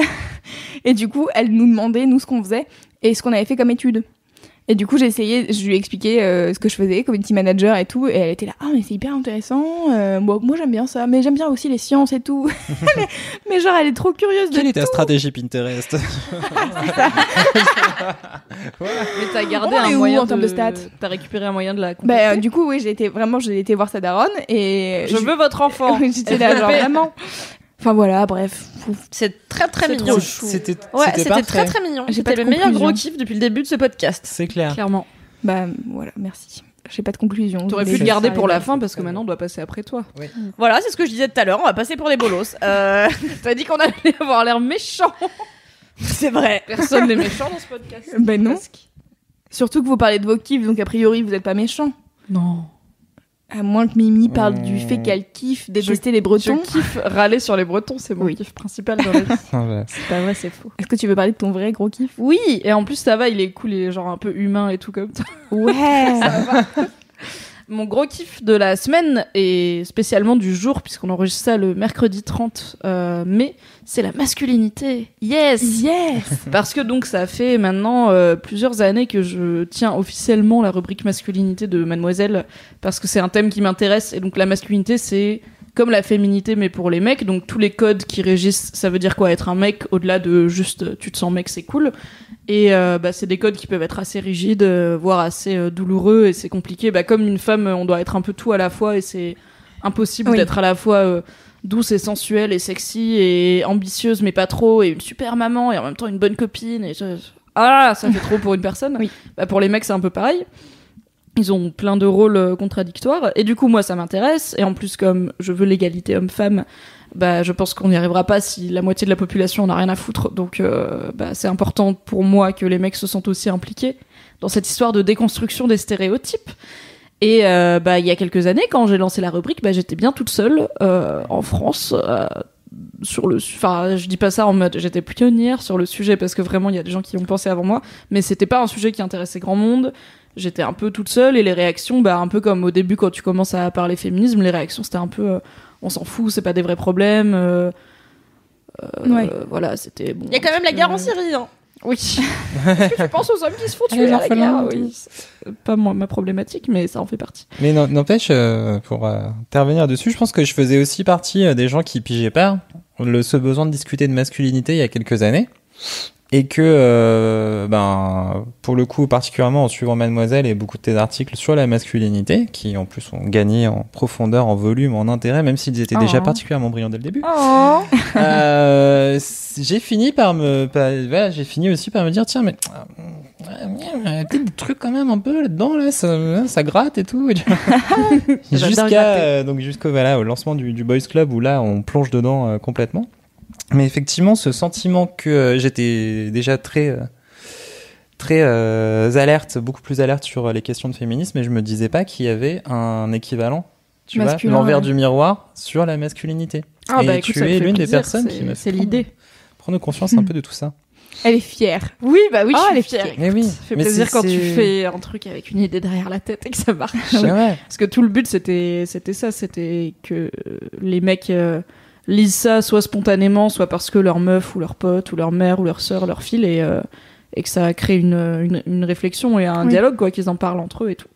Et du coup, elle nous demandait, nous, ce qu'on faisait et ce qu'on avait fait comme études. Et du coup, je lui ai expliqué ce que je faisais, community manager et tout. Et elle était là, ah, mais c'est hyper intéressant. Moi, j'aime bien ça. Mais j'aime bien aussi les sciences et tout. mais genre, elle est trop curieuse de Quelle est ta tout. stratégie Pinterest? Mais t'as gardé On est un où moyen en termes de stats T'as récupéré un moyen de la Bah, contacter. du coup, oui, j'ai été voir sa daronne. Et Je veux votre enfant. J'étais là, genre, vraiment. Enfin, voilà, bref. C'est très très C'est mignon. trop C'était Ouais, c'était parfait. très très mignon. J'ai pas C'était de le meilleur conclusion. gros kiff depuis le début de ce podcast. C'est clair. Clairement. Bah, voilà, merci. J'ai pas de conclusion. T'aurais Je pu voulais le garder juste pour la arriver. fin parce que maintenant on doit passer après toi. Voilà, c'est ce que je disais tout à l'heure. On va passer pour des bolos. T'as dit qu'on allait avoir l'air méchant. C'est vrai. Personne n'est méchant dans ce podcast. Ben non. Presque. Surtout que vous parlez de vos kiffs, donc a priori vous êtes pas méchant. Non. À moins que Mimi parle du fait qu'elle kiffe détester les Je Bretons. kiffe râler sur les Bretons, c'est mon Oui. kiff principal dans la vie. C'est pas vrai, c'est faux. Est-ce que tu veux parler de ton vrai gros kiff? Oui, et en plus ça va, il est cool, il est genre un peu humain et tout comme ça. Ouais. Mon gros kiff de la semaine et spécialement du jour, puisqu'on enregistre ça le mercredi 30 mai, c'est la masculinité. Yes. Parce que donc ça fait maintenant plusieurs années que je tiens officiellement la rubrique masculinité de Mademoiselle, parce que c'est un thème qui m'intéresse, et donc la masculinité c'est comme la féminité mais pour les mecs, donc tous les codes qui régissent, ça veut dire quoi être un mec, au-delà de juste tu te sens mec c'est cool. Et c'est des codes qui peuvent être assez rigides, voire assez douloureux, et c'est compliqué. Comme une femme, on doit être un peu tout à la fois, et c'est impossible Oui. d'être à la fois douce et sensuelle et sexy et ambitieuse, mais pas trop, et une super maman, et en même temps une bonne copine. Et ça fait trop pour une personne. Oui. Pour les mecs, c'est un peu pareil. Ils ont plein de rôles contradictoires, et du coup, moi, ça m'intéresse. Et en plus, comme je veux l'égalité homme-femme, je pense qu'on n'y arrivera pas si la moitié de la population n'a rien à foutre. Donc, c'est important pour moi que les mecs se sentent aussi impliqués dans cette histoire de déconstruction des stéréotypes. Et il y a quelques années, quand j'ai lancé la rubrique, j'étais bien toute seule en France. Je dis pas ça en mode j'étais pionnière sur le sujet parce que vraiment il y a des gens qui y ont pensé avant moi, mais c'était pas un sujet qui intéressait grand monde. J'étais un peu toute seule et les réactions, un peu comme au début quand tu commences à parler féminisme, les réactions c'était un peu on s'en fout, c'est pas des vrais problèmes. Ouais. Voilà, c'était bon. Il y a quand même la guerre en Syrie. Hein. Oui. Est-ce que tu penses aux hommes qui se font tuer à la guerre? Oui. C'est pas moi, ma problématique, mais ça en fait partie. Mais n'empêche, pour intervenir dessus, je pense que je faisais aussi partie des gens qui pigeaient pas ce besoin de discuter de masculinité il y a quelques années. Et que, pour le coup, particulièrement en suivant Mademoiselle et beaucoup de tes articles sur la masculinité, qui en plus ont gagné en profondeur, en volume, en intérêt, même s'ils étaient déjà particulièrement brillants dès le début, j'ai fini aussi par me dire, tiens, mais il y a peut-être des trucs quand même un peu là-dedans, là, ça gratte et tout. Jusqu'au au lancement du Boys Club, où là, on plonge dedans complètement. Mais effectivement, ce sentiment que j'étais déjà très alerte, beaucoup plus alerte sur les questions de féminisme, et je me disais pas qu'il y avait un équivalent, tu masculin, vois, l'envers du miroir sur la masculinité. Et écoute, tu es l'une des personnes qui me c'est fait l'idée. prendre conscience un peu de tout ça. Elle est fière. Oui, je elle est suis fière. fière. Mais oui, Ça fait plaisir quand tu fais un truc avec une idée derrière la tête et que ça marche. Ouais. Parce que tout le but, c'était ça, c'était que les mecs lisent ça soit spontanément, soit parce que leur meuf ou leur pote ou leur mère ou leur sœur leur file et que ça crée une réflexion et un dialogue, quoi, qu'ils en parlent entre eux et tout.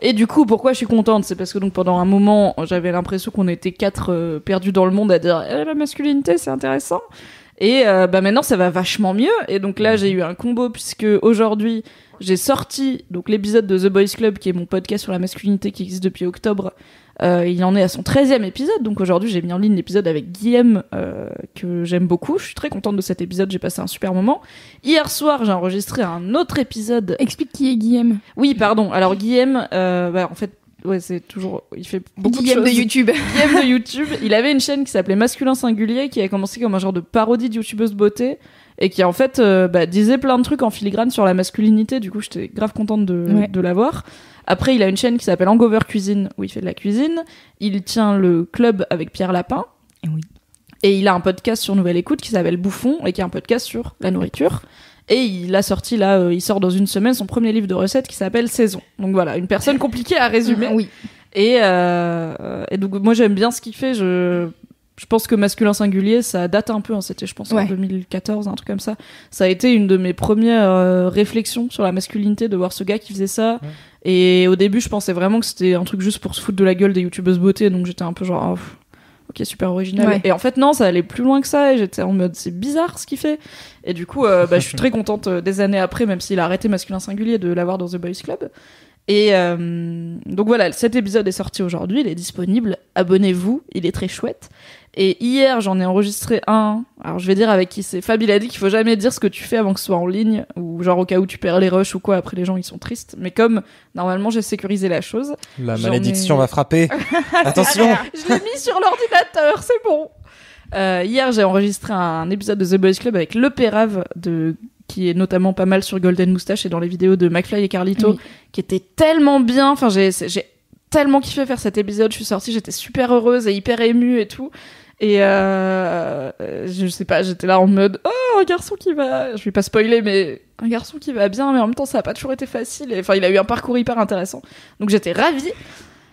Et du coup, pourquoi je suis contente, c'est parce que donc pendant un moment, j'avais l'impression qu'on était 4 perdus dans le monde à dire la masculinité, c'est intéressant. Et maintenant, ça va vachement mieux. Et donc là, j'ai eu un combo puisque aujourd'hui, j'ai sorti donc l'épisode de The Boys Club, qui est mon podcast sur la masculinité qui existe depuis octobre. Il en est à son 13e épisode, donc aujourd'hui j'ai mis en ligne l'épisode avec Guillaume, que j'aime beaucoup. Je suis très contente de cet épisode, j'ai passé un super moment. Hier soir, j'ai enregistré un autre épisode. Explique qui est Guillaume. Oui, pardon. Alors Guillaume, en fait, c'est toujours, il fait beaucoup Guillaume de choses. de YouTube. Guillaume de YouTube. Il avait une chaîne qui s'appelait Masculin Singulier, qui a commencé comme un genre de parodie de youtubeuse beauté. Et qui en fait disait plein de trucs en filigrane sur la masculinité. Du coup, j'étais grave contente de l'avoir. Après, il a une chaîne qui s'appelle Hangover Cuisine, où il fait de la cuisine. Il tient le club avec Pierre Lapin. Et oui. Et il a un podcast sur Nouvelle Écoute qui s'appelle Bouffon, et qui est un podcast sur la nourriture. Et il a sorti là, il sort dans une semaine son premier livre de recettes qui s'appelle Saison. Donc voilà, une personne compliquée à résumer. Oui. Et donc moi j'aime bien ce qu'il fait. Je pense que Masculin Singulier, ça date un peu, hein, c'était je pense en 2014, un truc comme ça. Ça a été une de mes premières réflexions sur la masculinité, de voir ce gars qui faisait ça. Ouais. Et au début, je pensais vraiment que c'était un truc juste pour se foutre de la gueule des youtubeuses beauté, donc j'étais un peu genre, ok, super original. Ouais. Et en fait, non, ça allait plus loin que ça, et j'étais en mode, c'est bizarre ce qu'il fait. Et du coup, je suis très contente des années après, même s'il a arrêté Masculin Singulier, de l'avoir dans The Boys Club. Et donc voilà, cet épisode est sorti aujourd'hui, il est disponible, abonnez-vous, il est très chouette. Et hier, j'en ai enregistré un, alors je vais dire avec qui c'est. Fab, il a dit qu'il faut jamais dire ce que tu fais avant que ce soit en ligne, ou genre au cas où tu perds les rushs ou quoi, après les gens ils sont tristes. Mais comme, normalement, j'ai sécurisé la chose. La malédiction va frapper. Attention. Je l'ai mis sur l'ordinateur, c'est bon. Hier, j'ai enregistré un épisode de The Boys Club avec Le Pérave, qui est notamment pas mal sur Golden Moustache et dans les vidéos de McFly et Carlito, qui était tellement bien. Enfin, j'ai tellement kiffé faire cet épisode. Je suis sortie, j'étais super heureuse et hyper émue et tout. Et je sais pas, j'étais là en mode un garçon qui va, je vais pas spoiler, mais un garçon qui va bien, mais en même temps ça a pas toujours été facile. Et enfin, il a eu un parcours hyper intéressant. Donc j'étais ravie.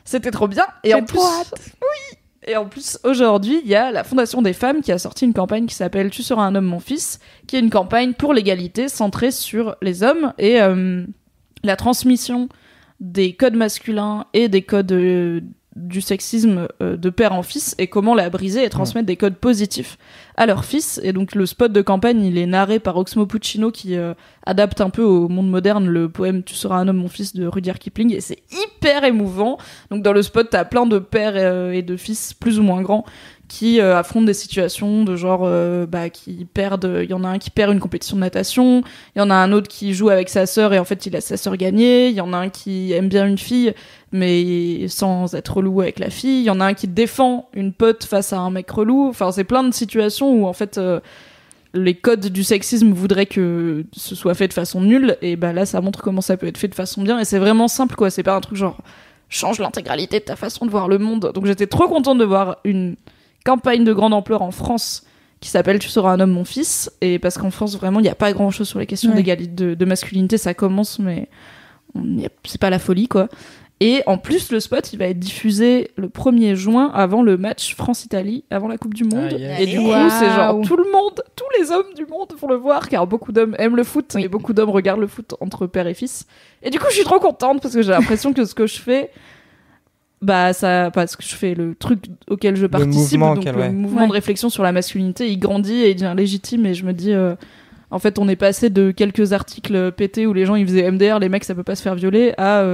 C'était trop bien. Et en plus, oui. Et en plus, aujourd'hui, il y a la Fondation des femmes qui a sorti une campagne qui s'appelle Tu seras un homme, mon fils, qui est une campagne pour l'égalité centrée sur les hommes et la transmission des codes masculins et des codes du sexisme de père en fils, et comment la briser et transmettre des codes positifs à leur fils. Et donc le spot de campagne, il est narré par Oxmo Puccino, qui adapte un peu au monde moderne le poème Tu seras un homme, mon fils de Rudyard Kipling, et c'est hyper émouvant. Donc dans le spot, t'as plein de pères et de fils plus ou moins grands qui affrontent des situations de genre qui perdent. Il y en a un qui perd une compétition de natation, il y en a un autre qui joue avec sa sœur et en fait il laisse sa sœur gagner, il y en a un qui aime bien une fille mais sans être relou avec la fille, il y en a un qui défend une pote face à un mec relou. Enfin, c'est plein de situations où en fait les codes du sexisme voudraient que ce soit fait de façon nulle, et là ça montre comment ça peut être fait de façon bien, et c'est vraiment simple quoi, c'est pas un truc genre change l'intégralité de ta façon de voir le monde. Donc j'étais trop contente de voir une campagne de grande ampleur en France qui s'appelle Tu seras un homme, mon fils, et parce qu'en France vraiment il n'y a pas grand chose sur les questions d'égalité, de masculinité, ça commence mais c'est pas la folie quoi. Et en plus, le spot, il va être diffusé le 1er juin avant le match France-Italie, avant la Coupe du Monde. Ah, yes. Et du coup, Waouh. c'est genre tout le monde, tous les hommes du monde vont le voir, car beaucoup d'hommes aiment le foot et beaucoup d'hommes regardent le foot entre père et fils. Et du coup, je suis trop contente parce que j'ai l'impression que ce que je fais, parce que je fais le truc auquel je participe, mouvement donc auquel, le ouais. mouvement de réflexion sur la masculinité, il grandit et il devient légitime. Et je me dis, en fait, on est passé de quelques articles pétés où les gens ils faisaient MDR, les mecs ça peut pas se faire violer, à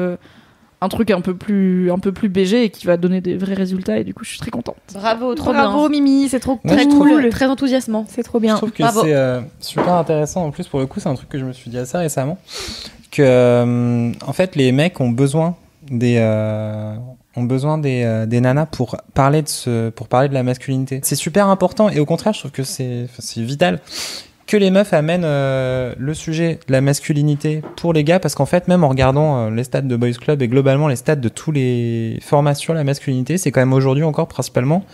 un truc un peu plus BG et qui va donner des vrais résultats. Et du coup, je suis très contente. Bravo, trop Bravo bien. Mimi, c'est trop Moi, Très je trouve- cool, très enthousiasmant. C'est trop Je bien. trouve que Bravo. c'est super intéressant. En plus, pour le coup, c'est un truc que je me suis dit assez récemment. Que, en fait, les mecs ont besoin des nanas pour parler de la masculinité. C'est super important et au contraire, je trouve que c'est vital que les meufs amènent le sujet de la masculinité pour les gars, parce qu'en fait, même en regardant les stats de Boys Club et globalement les stats de tous les formats sur la masculinité, c'est quand même aujourd'hui encore principalement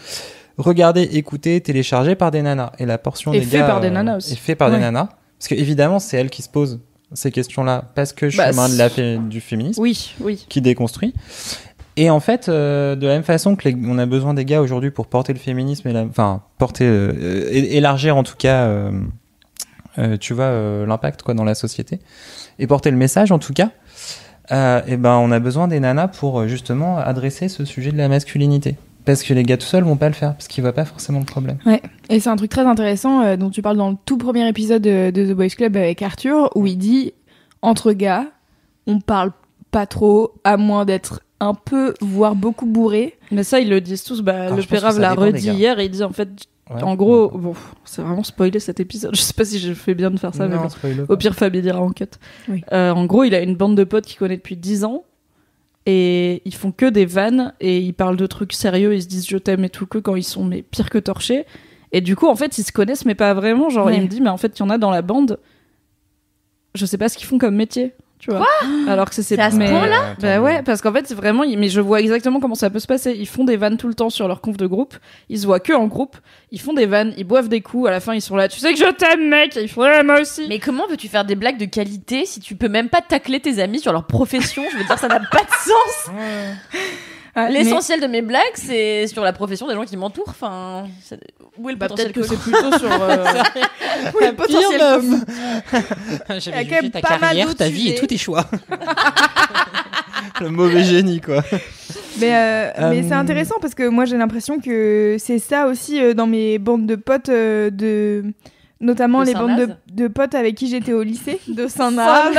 regardé, écouté, téléchargé par des nanas. Et la portion Et des fait gars par des nanas aussi. est fait par des Ouais. nanas. Parce que évidemment, c'est elles qui se posent ces questions-là, parce que chemin du féminisme Oui. qui déconstruit. Et en fait, de la même façon que on a besoin des gars aujourd'hui pour porter le féminisme élargir en tout cas, tu vois, l'impact quoi dans la société et porter le message en tout cas. Et ben, on a besoin des nanas pour justement adresser ce sujet de la masculinité. Parce que les gars tout seuls vont pas le faire, parce qu'ils voient pas forcément le problème. Ouais, et c'est un truc très intéressant dont tu parles dans le tout premier épisode de The Boys Club avec Arthur, où il dit entre gars, on parle pas trop, à moins d'être un peu, voire beaucoup bourré. Mais ça, ils le disent tous. Alors, Le je pense Pérave que ça l'a dépend des redit gars. hier et il dit en fait, Ouais. en gros, bon, c'est vraiment spoilé cet épisode. Je sais pas si je fais bien de faire ça, mais Non, bon. spoil-le Au pas. pire, Fabien dira en cut. Oui. En gros, il a une bande de potes qu'il connaît depuis 10 ans. Et ils font que des vannes. Et ils parlent de trucs sérieux. Ils se disent je t'aime et tout, que quand ils sont mais pire que torchés. Et du coup, en fait, ils se connaissent, mais pas vraiment. Genre, Ouais. il me dit, mais en fait, il y en a dans la bande. Je sais pas ce qu'ils font comme métier. Tu vois. Alors que C'est à ce mais- point-là Bah ouais, parce qu'en fait, c'est vraiment. Mais je vois exactement comment ça peut se passer. Ils font des vannes tout le temps sur leur conf de groupe. Ils se voient que en groupe. Ils font des vannes. Ils boivent des coups. À la fin, ils sont là. Tu sais que je t'aime, mec. Et ils font ouais, moi aussi. Mais comment veux-tu faire des blagues de qualité si tu peux même pas tacler tes amis sur leur profession? Je veux dire, ça n'a pas de sens. Ah, L'essentiel de mes blagues, c'est sur la profession des gens qui m'entourent. Enfin, où est le Bah, potentiel peut-être que que c'est plutôt sur. Oui, le potentiel commun. J'avais Il y a quand jugé même ta pas mal carrière, d'autres ta vie et sujets. tous tes choix. Le mauvais génie, quoi. Mais c'est intéressant parce que moi j'ai l'impression que c'est ça aussi dans mes bandes de potes notamment De les bandes Saint-Naz. de potes avec qui j'étais au lycée de Saint-Naz.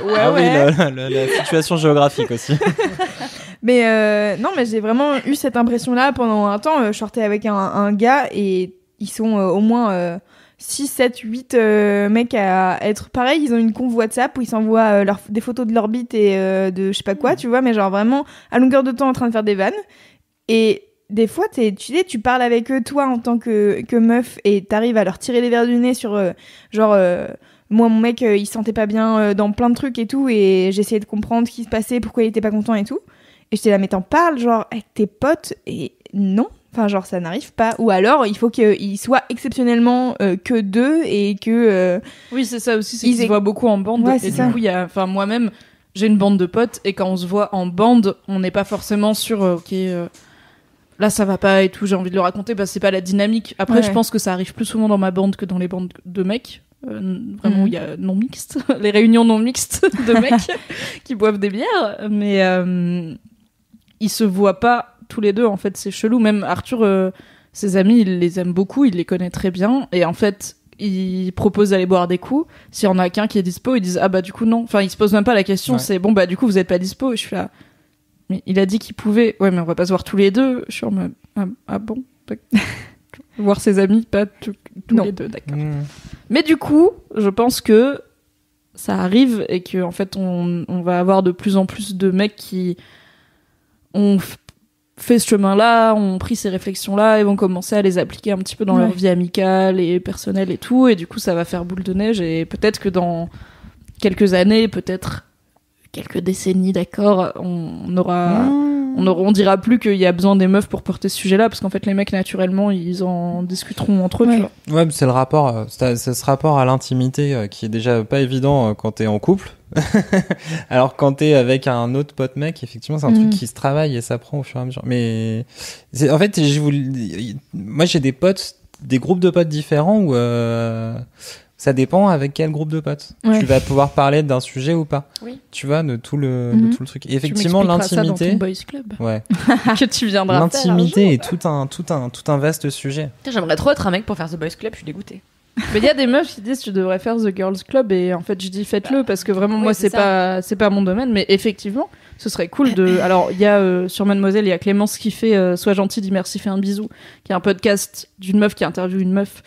Ouais, Ah oui, ouais. la situation géographique aussi. Mais non, mais j'ai vraiment eu cette impression-là pendant un temps. Je sortais avec un gars et ils sont au moins 6, 7, 8 mecs à être pareil. Ils ont une conf WhatsApp où ils s'envoient des photos de leur bite et de je sais pas quoi, tu vois, mais genre vraiment à longueur de temps en train de faire des vannes. Et des fois, tu parles avec eux, toi, en tant que meuf, et t'arrives à leur tirer les verres du nez sur moi, mon mec, il se sentait pas bien dans plein de trucs et tout, et j'essayais de comprendre ce qui se passait, pourquoi il était pas content et tout. Et j'étais là, mais t'en parles, genre, avec tes potes, et non. Enfin, genre, ça n'arrive pas. Ou alors, il faut qu'ils soient exceptionnellement que deux, et que... Oui, c'est ça aussi, c'est Ils qu'ils se voient beaucoup en bande. Ouais, et c'est du ça. coup, moi-même, j'ai une bande de potes, et quand on se voit en bande, on n'est pas forcément sur, là, ça va pas et tout, j'ai envie de le raconter, parce que c'est pas la dynamique. Après, Ouais. je pense que ça arrive plus souvent dans ma bande que dans les bandes de mecs. Vraiment, Mhm. il y a non mixtes, les réunions non mixtes de mecs qui boivent des bières, mais ils se voient pas tous les deux, en fait, c'est chelou. Même Arthur, ses amis, il les aime beaucoup, il les connaît très bien, et en fait, il propose d'aller boire des coups. S'il y en a qu'un qui est dispo, ils disent ah bah du coup non. Enfin, ils se posent même pas la question, Ouais. c'est bon bah du coup vous êtes pas dispo. Et je suis là, mais il a dit qu'il pouvait. Ouais, mais on va pas se voir tous les deux. Je suis en mode ah bon, voir ses amis, pas tous Non. les deux, d'accord. Mmh. Mais du coup, je pense que ça arrive et que en fait on va avoir de plus en plus de mecs qui ont fait ce chemin-là, ont pris ces réflexions-là et vont commencer à les appliquer un petit peu dans Ouais. leur vie amicale et personnelle et tout, et du coup ça va faire boule de neige, et peut-être que dans quelques années, peut-être quelques décennies, d'accord, on aura On dira plus qu'il y a besoin des meufs pour porter ce sujet-là, parce qu'en fait, les mecs, naturellement, ils en discuteront entre eux, tu vois. Ouais, mais c'est le rapport, c'est ce rapport à l'intimité qui est déjà pas évident quand t'es en couple. Alors quand t'es avec un autre pote mec, effectivement, c'est un truc qui se travaille et ça prend au fur et à mesure. Mais en fait, moi j'ai des potes, des groupes de potes différents où ça dépend avec quel groupe de potes. Ouais. Tu vas pouvoir parler d'un sujet ou pas. Oui. Tu vois, de tout le truc. Et Tu effectivement, m'expliqueras ça l'intimité. dans ton boys club. Ouais. Que tu viendras faire un jour. L'intimité est tout un vaste sujet. Putain, j'aimerais trop être un mec pour faire The Boys Club, je suis dégoûtée. Mais il y a des meufs qui disent tu devrais faire The Girls Club, et en fait je dis faites-le parce que vraiment oui, moi c'est c'est pas mon domaine, mais effectivement ce serait cool de. Alors il y a sur Mademoiselle, il y a Clémence qui fait Sois gentil, dis merci, fais un bisou, qui est un podcast d'une meuf qui interviewe une meuf,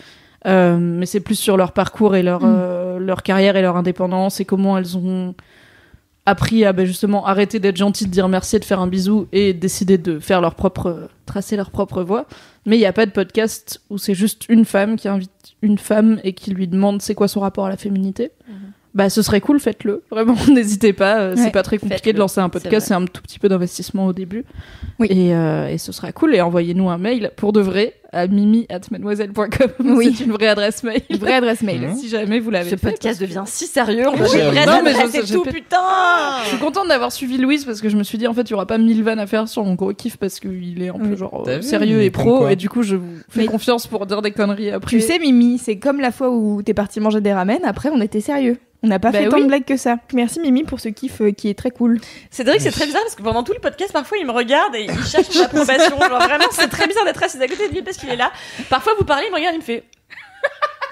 mais c'est plus sur leur parcours et leur carrière et leur indépendance et comment elles ont appris à justement arrêter d'être gentilles, de dire merci, de faire un bisou et décider de faire tracer leur propre voie. Mais il n'y a pas de podcast où c'est juste une femme qui invite une femme et qui lui demande c'est quoi son rapport à la féminité. Bah ce serait cool, faites-le. Vraiment, n'hésitez pas. C'est pas très compliqué faites-le. de lancer un podcast, c'est un tout petit peu d'investissement au début. Oui. Et ce sera cool. Et envoyez-nous un mail pour de vrai à mimi@mademoiselle.com. Oui. C'est une vraie adresse mail. Une vraie adresse mail. Si jamais vous l'avez Ce fait. podcast devient si sérieux, on Oui, a des vraies non, mais adresses je et sais, tout, j'ai- putain. Je suis contente d'avoir suivi Louise parce que je me suis dit en fait il y aura pas 1000 vannes à faire sur mon gros kiff parce qu'il est un peu genre T'as vu, sérieux et comme pro, quoi. et du coup je vous fais Mais- confiance pour dire des conneries après. Tu sais, Mimi, c'est comme la fois où t'es parti manger des ramen, après on était sérieux. On n'a pas Bah fait tant oui. de blagues que ça. Merci Mimi pour ce kiff qui est très cool. Cédric, c'est très bizarre parce que pendant tout le podcast, parfois il me regarde et il cherche mon approbation. Genre vraiment, c'est très bizarre d'être assis à côté de lui parce qu'il est là. Parfois vous parlez, il me regarde, il me fait.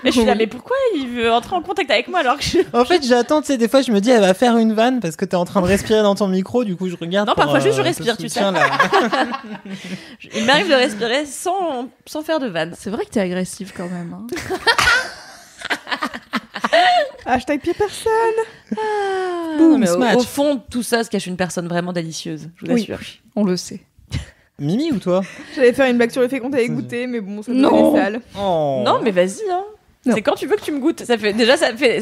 Et je suis là, mais pourquoi il veut entrer en contact avec moi alors que je... En fait, j'attends, tu sais, des fois, je me dis, elle va faire une vanne parce que t'es en train de respirer dans ton micro, du coup, je regarde. Non, pour, parfois juste je te respire, tu sais. soutien, là. Il m'arrive de respirer sans faire de vanne. C'est vrai que t'es agressive quand même. Hein. Hashtag pire personne. Non, Boom, mais smash. au fond, tout ça se cache une personne vraiment délicieuse, je vous Oui. assure. On le sait. Mimi ou toi? J'allais faire une blague sur le fait qu'on t'avait goûté, mais bon, ça Non. devenait sale. Oh. Non, mais vas-y, hein. Non. C'est quand tu veux que tu me goûtes. Ça fait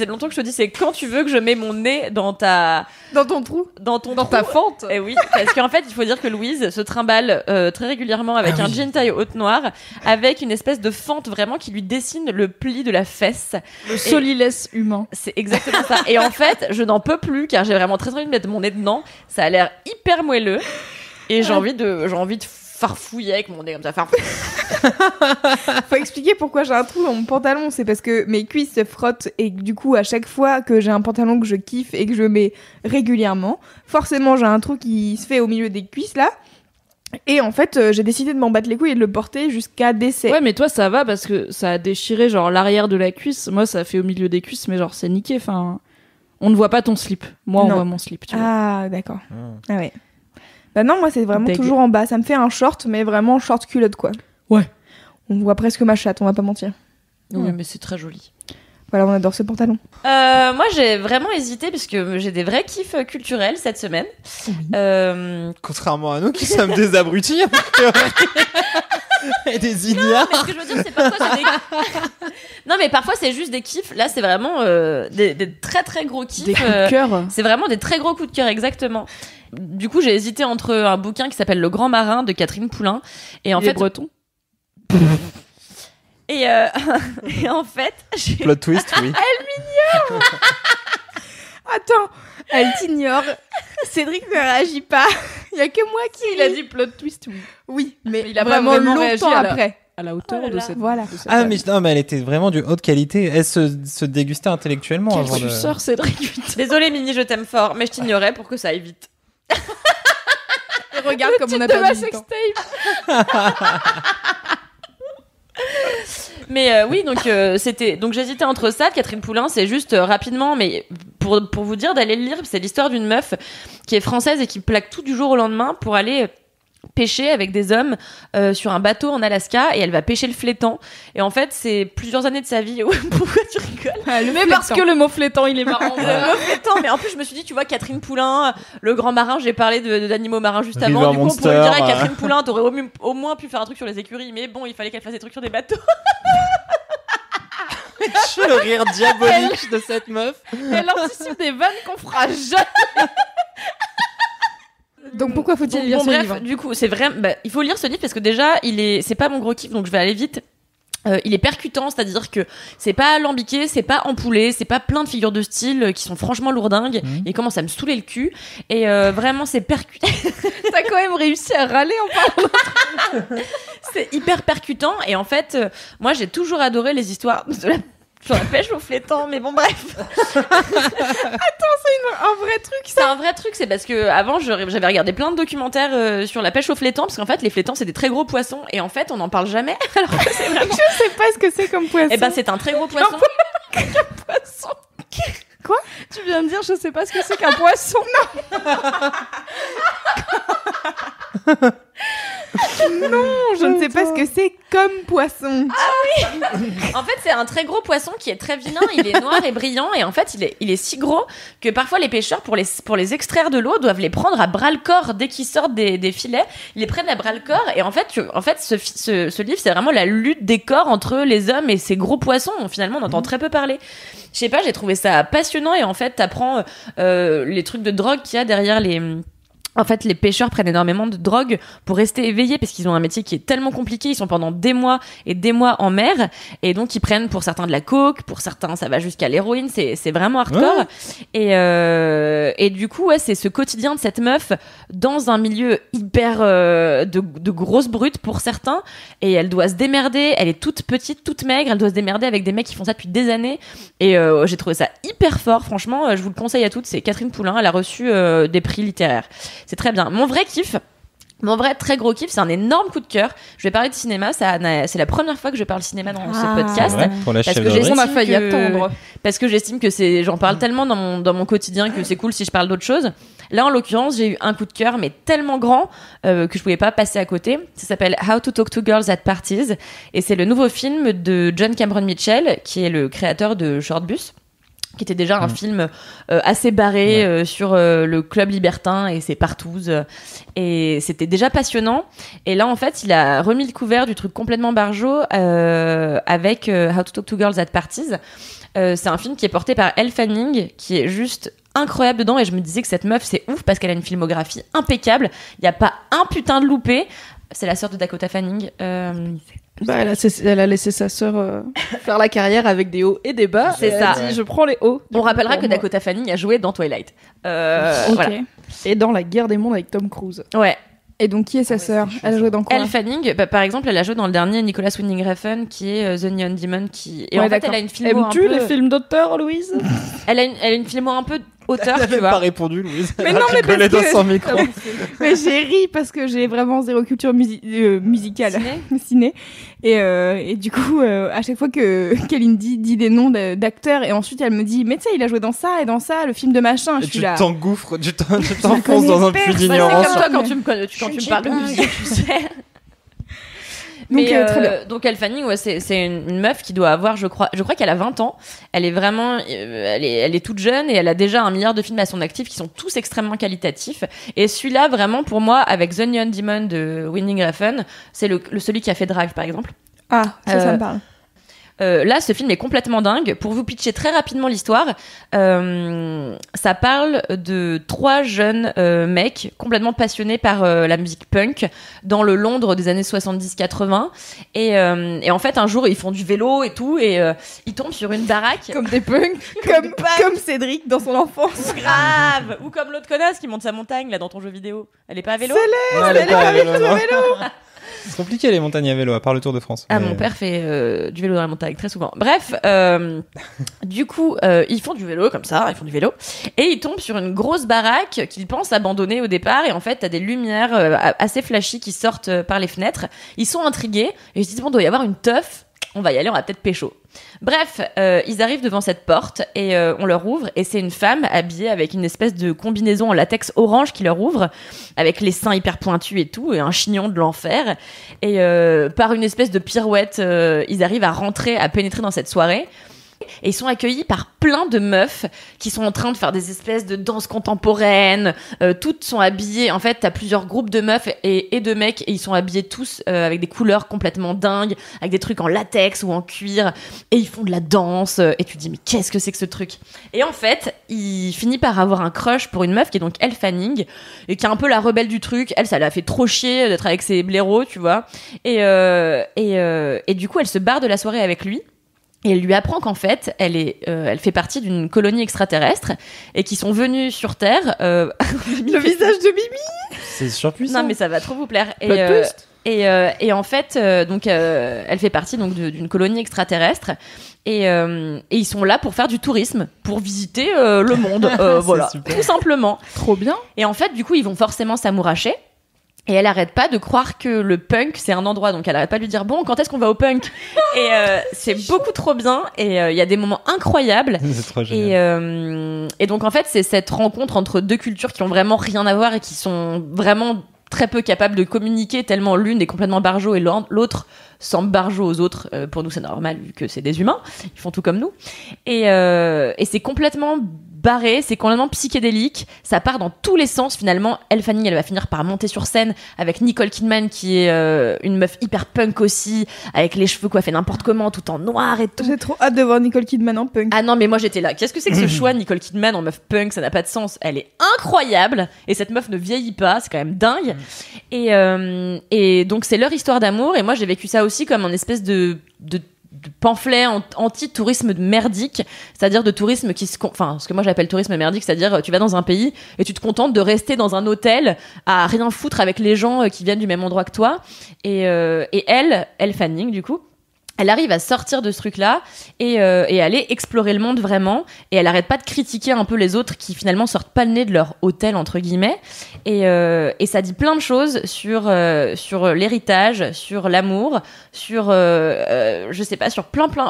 longtemps que je te dis, c'est quand tu veux que je mets mon nez dans Dans ton trou. ton Dans ta trou. fente. Eh oui, parce qu'en fait, il faut dire que Louise se trimballe très régulièrement avec un jean taille haute noire, avec une espèce de fente vraiment qui lui dessine le pli de la fesse. Le solilès humain. C'est exactement ça. Et en fait, je n'en peux plus car j'ai vraiment très envie de mettre mon nez dedans. Ça a l'air hyper moelleux et j'ai envie de farfouiller avec mon nez comme ça. Faut expliquer pourquoi j'ai un trou dans mon pantalon. C'est parce que mes cuisses se frottent et que, du coup, à chaque fois que j'ai un pantalon que je kiffe et que je mets régulièrement, forcément, j'ai un trou qui se fait au milieu des cuisses là. Et en fait, j'ai décidé de m'en battre les couilles et de le porter jusqu'à décès. Ouais, mais toi ça va parce que ça a déchiré genre l'arrière de la cuisse. Moi ça a fait au milieu des cuisses, mais genre c'est niqué. Enfin, on ne voit pas ton slip. Moi on Non. voit mon slip. Tu vois. Ah, d'accord. Ah ouais. Bah non, moi c'est vraiment Deg. toujours en bas. Ça me fait un short, mais vraiment short culotte quoi. Ouais. On voit presque ma chatte, on va pas mentir. Oui, mais c'est très joli. Voilà, on adore ce pantalon. Moi, j'ai vraiment hésité parce que j'ai des vrais kiffs culturels cette semaine. Contrairement à nous qui sommes des abrutis. Et des ignares. Mais ce que je veux dire, c'est parfois c'est des... Non, mais parfois c'est juste des kiffs. Là, c'est vraiment des très très gros kiffs. Des coups de cœur. C'est vraiment des très gros coups de cœur, exactement. Du coup, j'ai hésité entre un bouquin qui s'appelle Le Grand Marin de Catherine Poulain et en Il est fait breton. et en fait, j'ai... Plot twist, oui. Attends, elle t'ignore. Cédric ne réagit pas. Il y a que moi qui. Il a dit plot twist, oui. Oui, mais il a pas vraiment vraiment réagi longtemps à la- après. À la hauteur Oh là de là. cette. Voilà. de cette Ah, vanne. mais non, mais elle était vraiment de haute qualité. Elle se dégustait intellectuellement Quel avant de. suceur, Cédric. putain. Désolée Mini, je t'aime fort, mais je t'ignorais pour que ça aille vite. Et regarde comme on a De ma perdu du temps. sextape. Mais oui, donc c'était donc j'hésitais entre ça, de Catherine Poulain, c'est juste rapidement, mais pour vous dire d'aller le lire, c'est l'histoire d'une meuf qui est française et qui plaque tout du jour au lendemain pour aller pêcher avec des hommes sur un bateau en Alaska, et elle va pêcher le flétan, et en fait c'est plusieurs années de sa vie. Pourquoi tu rigoles? Mais parce que le mot flétan, il est marrant. Le mot flétan, mais en plus je me suis dit, tu vois, Catherine Poulain, le grand marin, j'ai parlé d'animaux marins juste River avant, du coup on pourrait Monster, dire à Catherine Poulain, t'aurais au moins pu faire un truc sur les écuries, mais bon, il fallait qu'elle fasse des trucs sur des bateaux. Le rire diabolique de cette meuf. Elle anticipe des vannes qu'on fera jamais. Donc pourquoi faut-il lire ce bref, livre? du coup, c'est vrai. Il faut lire ce livre parce que déjà, c'est pas mon gros kiff, donc je vais aller vite. Il est percutant, c'est-à-dire que c'est pas alambiqué, c'est pas ampoulé, c'est pas plein de figures de style qui sont franchement lourdingues. Il commence à me saouler le cul. Et vraiment, c'est percutant. T'as quand même réussi à râler en parlant. C'est hyper percutant. Et en fait, moi, j'ai toujours adoré les histoires sur la pêche au flétan, mais bon, bref. Attends, c'est un vrai truc, ça. C'est un vrai truc, c'est parce que avant j'avais regardé plein de documentaires sur la pêche au flétan, parce qu'en fait les flétans c'est des très gros poissons, et en fait on n'en parle jamais. Alors que c'est vraiment... Je sais pas ce que c'est comme poisson. Eh ben c'est un très gros poisson. Poisson. Quoi? Tu viens de dire je sais pas ce que c'est qu'un poisson. Non, je ne sais pas ce que c'est comme poisson. En fait, c'est un très gros poisson qui est très vilain, il est noir et brillant, et en fait, il est si gros que parfois les pêcheurs, pour les extraire de l'eau, doivent les prendre à bras-le-corps dès qu'ils sortent des filets. Ils les prennent à bras-le-corps, et en fait, ce livre, c'est vraiment la lutte des corps entre les hommes et ces gros poissons dont finalement on entend très peu parler. Je sais pas, j'ai trouvé ça passionnant, et en fait, t'apprends les trucs de drogue qu'il y a derrière les... En fait, les pêcheurs prennent énormément de drogue pour rester éveillés parce qu'ils ont un métier qui est tellement compliqué. Ils sont pendant des mois et des mois en mer. Et donc, ils prennent pour certains de la coke, pour certains, ça va jusqu'à l'héroïne. C'est vraiment hardcore. Ouais. Et du coup, ouais, c'est ce quotidien de cette meuf dans un milieu hyper de grosses brutes pour certains. Et elle doit se démerder. Elle est toute petite, toute maigre. Elle doit se démerder avec des mecs qui font ça depuis des années. Et j'ai trouvé ça hyper fort. Franchement, je vous le conseille à toutes. C'est Catherine Poulain. Elle a reçu des prix littéraires. C'est très bien. Mon vrai kiff, mon vrai très gros kiff, c'est un énorme coup de cœur. Je vais parler de cinéma. C'est la première fois que je parle cinéma dans ce podcast. Ouais, pour la On a failli attendre. Parce que j'estime que j'en parle tellement dans mon quotidien que c'est cool si je parle d'autre chose. Là, en l'occurrence, j'ai eu un coup de cœur, mais tellement grand que je pouvais pas passer à côté. Ça s'appelle How to Talk to Girls at Parties. Et c'est le nouveau film de John Cameron Mitchell, qui est le créateur de Short Bus, qui était déjà un film assez barré sur le club libertin et ses partouzes. Et c'était déjà passionnant. Et là, en fait, il a remis le couvert du truc complètement barjot avec How to Talk to Girls at Parties. C'est un film qui est porté par Elle Fanning, qui est juste incroyable dedans. Et je me disais que cette meuf, c'est ouf parce qu'elle a une filmographie impeccable. Il n'y a pas un putain de loupé. C'est la sœur de Dakota Fanning. Elle a laissé sa sœur faire la carrière avec des hauts et des bas. C'est ça. Elle a dit, je prends les hauts. On rappellera que Dakota Fanning a joué dans Twilight. Ok. Voilà. Et dans La Guerre des Mondes avec Tom Cruise. Ouais. Et donc, qui est sa sœur? Elle a joué dans quoi? Elle Fanning, par exemple, elle a joué dans le dernier Nicholas Winding Refn, qui est The Neon Demon, et en fait, elle a une filmo Aimes-tu les films d'auteur, Louise? Elle a une filmo un peu auteur, Elle tu avait vois. pas répondu, Louise. Mais Elle non, a mais rigolé parce dans que- son micro. Mais j'ai ri parce que j'ai vraiment zéro culture musicale. Ciné. Et du coup, à chaque fois que Kéline dit des noms d'acteurs, et ensuite elle me dit, mais tu sais, il a joué dans ça et dans ça, le film de machin. Je Et suis tu là. t'engouffres, tu t'enfonces dans un puits connais d'ignorance. C'est comme toi quand tu me parles de musique, tu sais. Donc, Mais, très bien. donc Elle Fanning, ouais, c'est une meuf qui doit avoir, je crois qu'elle a 20 ans. Elle est vraiment, elle est toute jeune et elle a déjà 1 milliard de films à son actif qui sont tous extrêmement qualitatifs. Et celui-là, vraiment, pour moi, avec The Neon Demon de Winding Refn, c'est celui qui a fait Drive, par exemple. Ah, ça me parle. Là, ce film est complètement dingue. Pour vous pitcher très rapidement l'histoire, ça parle de 3 jeunes mecs complètement passionnés par la musique punk dans le Londres des années 70-80. Et en fait, un jour, ils font du vélo et tout, et ils tombent sur une baraque. Comme des punks, comme Cédric dans son enfance. Grave. Ou comme l'autre connasse qui monte sa montagne là dans ton jeu vidéo. Elle est pas à vélo? Non, elle est pas à vélo, non. C'est compliqué les montagnes à vélo, à part le Tour de France. Ah, Mais- mon père fait du vélo dans la montagne très souvent. Bref, du coup, ils font du vélo comme ça, ils font du vélo, et ils tombent sur une grosse baraque qu'ils pensent abandonner au départ, et en fait, t'as des lumières assez flashy qui sortent par les fenêtres. Ils sont intrigués, et ils se disent, bon, doit y avoir une teuf, on va y aller, on va peut-être pécho. Bref, ils arrivent devant cette porte, et on leur ouvre, et c'est une femme habillée avec une espèce de combinaison en latex orange qui leur ouvre, avec les seins hyper pointus et tout, et un chignon de l'enfer. Et par une espèce de pirouette, ils arrivent à pénétrer dans cette soirée. Et ils sont accueillis par plein de meufs qui sont en train de faire des espèces de danses contemporaines. Toutes sont habillées. En fait, t'as plusieurs groupes de meufs et de mecs et ils sont habillés tous avec des couleurs complètement dingues, avec des trucs en latex ou en cuir. Et ils font de la danse. Et tu te dis, mais qu'est-ce que c'est que ce truc? Et en fait, il finit par avoir un crush pour une meuf qui est donc Elle Fanning et qui est un peu la rebelle du truc. Elle, ça l'a fait trop chier d'être avec ses blaireaux, tu vois. Et du coup, elle se barre de la soirée avec lui. Et elle lui apprend qu'en fait, elle fait partie d'une colonie extraterrestre et qu'ils sont venus sur Terre. Le visage de Mimi. C'est surpuissant. Non, mais ça va trop vous plaire. Plot twist. Et en fait, elle fait partie donc d'une colonie extraterrestre. Et ils sont là pour faire du tourisme, pour visiter le monde, voilà, super. tout simplement. Trop bien. Et en fait, du coup, ils vont forcément s'amouracher. Et elle arrête pas de croire que le punk c'est un endroit, donc elle arrête pas de lui dire bon, quand est-ce qu'on va au punk? Et c'est beaucoup trop bien. Et il y a des moments incroyables. C'est trop génial. Et donc en fait, c'est cette rencontre entre deux cultures qui ont vraiment rien à voir et qui sont vraiment très peu capables de communiquer, tellement l'une est complètement barjo et l'autre semble barjo aux autres. Pour nous, c'est normal vu que c'est des humains, ils font tout comme nous. Et c'est complètement barré, c'est complètement psychédélique, ça part dans tous les sens finalement. Elle Fanning, elle va finir par monter sur scène avec Nicole Kidman qui est une meuf hyper punk aussi, avec les cheveux coiffés n'importe comment, tout en noir et tout. J'ai trop hâte de voir Nicole Kidman en punk. Ah non, mais moi j'étais là. Qu'est-ce que c'est que ce choix, Nicole Kidman en meuf punk? Ça n'a pas de sens. Elle est incroyable et cette meuf ne vieillit pas, c'est quand même dingue. Et donc c'est leur histoire d'amour et moi j'ai vécu ça aussi comme un espèce de pamphlet anti-tourisme merdique, c'est-à-dire de tourisme enfin, ce que moi j'appelle tourisme merdique, c'est-à-dire tu vas dans un pays et tu te contentes de rester dans un hôtel à rien foutre avec les gens qui viennent du même endroit que toi. Et Elle Fanning, du coup, elle arrive à sortir de ce truc-là et aller explorer le monde vraiment. Et elle arrête pas de critiquer un peu les autres qui finalement sortent pas le nez de leur hôtel entre guillemets. Et ça dit plein de choses sur l'héritage, sur l'amour, sur je sais pas, sur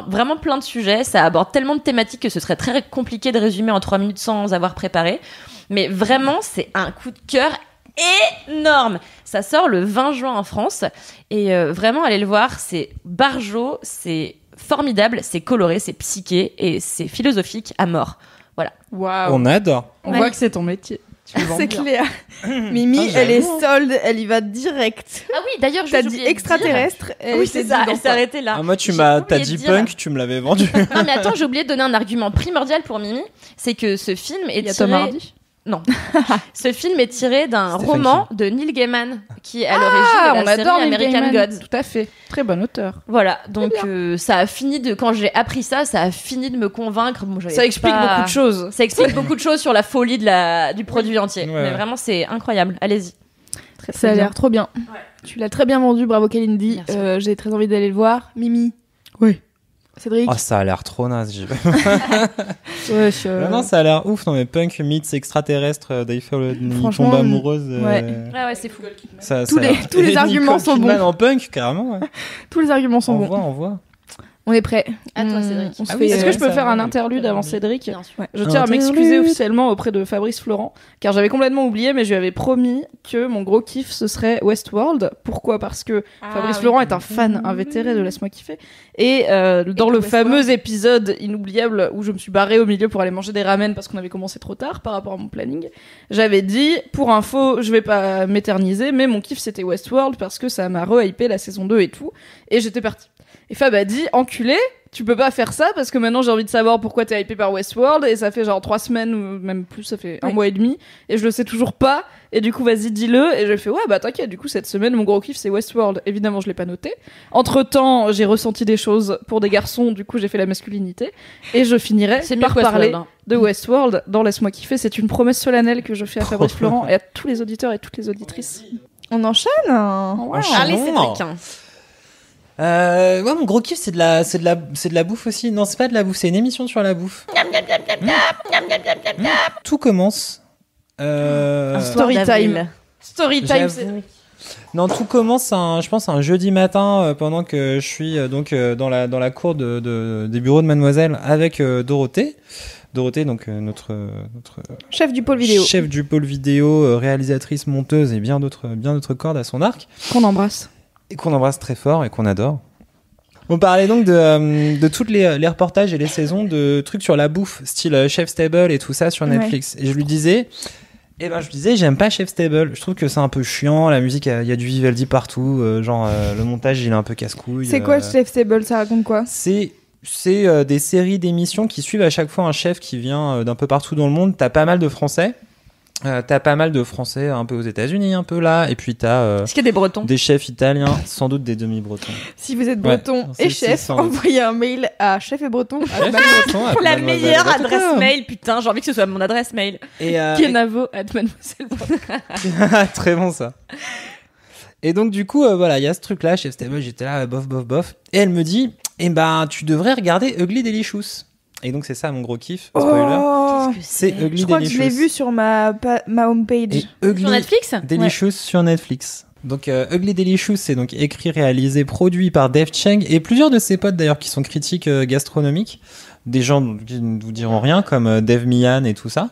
vraiment plein de sujets. Ça aborde tellement de thématiques que ce serait très compliqué de résumer en 3 minutes sans avoir préparé. Mais vraiment, c'est un coup de cœur énorme. Ça sort le 20 juin en France et vraiment allez le voir, c'est barjo, c'est formidable, c'est coloré, c'est psyché et c'est philosophique à mort. Voilà. Waouh. On adore. On voit que c'est ton métier. C'est clair. Mimi, Ah, elle est j'avoue. sold, elle y va direct. Ah oui, d'ailleurs, T'as dit extraterrestre. Ah oui, c'est ça, elle s'est arrêtée là. Ah, moi, J'ai t'as oublié dit de dire- punk, tu me l'avais vendu. Non mais attends, j'ai oublié de donner un argument primordial pour Mimi, c'est que ce film est Il y a tiré... Tom Hardy. Non. Ce film est tiré d'un Stephen roman de Neil Gaiman, qui est à Ah, l'origine de on la adore série Neil American Gaiman. Gods. Tout à fait. Très bon auteur. Voilà, donc ça a fini de... Quand j'ai appris ça, ça a fini de me convaincre. Bon, j'avais Ça explique pas- beaucoup de choses. Ça explique beaucoup de choses sur la folie du produit entier. Ouais, Mais ouais. vraiment, c'est incroyable. Allez-y. Très, Ça a bien. l'air trop bien. Tu l'as très bien vendu, bravo Kalindi. Merci. J'ai très envie d'aller le voir. Mimi. Oui. Cédric. Oh, ça a l'air trop naze. Ouais, Non, ça a l'air ouf. Non, mais punk, mythes, extraterrestres, they follow une Franchement, tombe amoureuse. ouais. Ah ouais, c'est fou. Tous les arguments sont bons. En punk, carrément. Ouais. Tous les arguments sont On bons. voit, on voit. On est prêts. À toi, Cédric. On se Ah fait, oui, Est-ce que je peux ça, faire un oui. interlude avant Cédric? Bien sûr. Ouais. Je tiens à Interlude. m'excuser officiellement auprès de Fabrice Florent, car j'avais complètement oublié, mais je lui avais promis que mon gros kiff, ce serait Westworld. Pourquoi? Parce que Fabrice Florent est un fan invétéré de Laisse-moi kiffer. Et dans que le Westworld. fameux épisode inoubliable où je me suis barrée au milieu pour aller manger des ramen parce qu'on avait commencé trop tard par rapport à mon planning, j'avais dit, pour info, je vais pas m'éterniser, mais mon kiff c'était Westworld parce que ça m'a re-hypé la saison 2 et tout. Et j'étais partie. Et Fab a dit, enculé, tu peux pas faire ça parce que maintenant j'ai envie de savoir pourquoi t'es hypé par Westworld et ça fait genre 3 semaines ou même plus, ça fait un Oui. mois et demi et je le sais toujours pas et du coup vas-y dis-le et je fais ouais bah t'inquiète, du coup cette semaine mon gros kiff c'est Westworld. Évidemment je l'ai pas noté. Entre temps j'ai ressenti des choses pour des garçons, du coup j'ai fait la masculinité et je finirai C'est mieux par que Westworld, parler hein. de Westworld dans Laisse-moi kiffer. C'est une promesse solennelle que je fais à Fabrice Florent et à tous les auditeurs et toutes les auditrices. On enchaîne. Allez, Non. Cédric. Ouais, mon gros kiff, c'est de la bouffe aussi. Non, c'est pas de la bouffe, c'est une émission sur la bouffe. Tout commence. Story time. Story time. J'avoue. Non, tout commence, je pense, un jeudi matin pendant que je suis dans la cour des bureaux de Mademoiselle avec Dorothée. Dorothée, donc notre Chef du pôle vidéo. chef du pôle vidéo, réalisatrice, monteuse et bien d'autres cordes à son arc. Qu'on embrasse. Et qu'on embrasse très fort et qu'on adore. On parlait donc de toutes les reportages et les saisons de trucs sur la bouffe, style Chef's Table et tout ça sur Netflix. Et je lui disais, j'aime pas Chef's Table. Je trouve que c'est un peu chiant. La musique, il y a du Vivaldi partout. Le montage, il est un peu casse-couille. C'est quoi Chef's Table? Ça raconte quoi? C'est des séries d'émissions qui suivent à chaque fois un chef qui vient d'un peu partout dans le monde. T'as pas mal de Français. T'as pas mal de Français un peu aux États-Unis, un peu là, et puis t'as Est-ce qu'il y a des Bretons? des chefs italiens, sans doute des demi-bretons. Si vous êtes breton Ouais, et c'est chef, sans doute. envoyez un mail à chef et breton. La meilleure adresse mail, putain, j'ai envie que ce soit mon adresse mail. Et Kenavo@mademoiselle. très bon ça. Et donc du coup, voilà, il y a ce truc-là, Chef's Table, j'étais là, bof. Et elle me dit, tu devrais regarder Ugly Delicious. Et donc c'est ça mon gros kiff, spoiler. Oh, C'est Ugly je crois que Delicious. je l'ai vu sur ma homepage. Et Ugly Sur Netflix? Delicious sur Netflix. Donc Ugly Delicious, c'est donc écrit, réalisé, produit par Dave Chang et plusieurs de ses potes d'ailleurs qui sont critiques gastronomiques. Des gens qui ne vous diront rien comme Dave Mian et tout ça,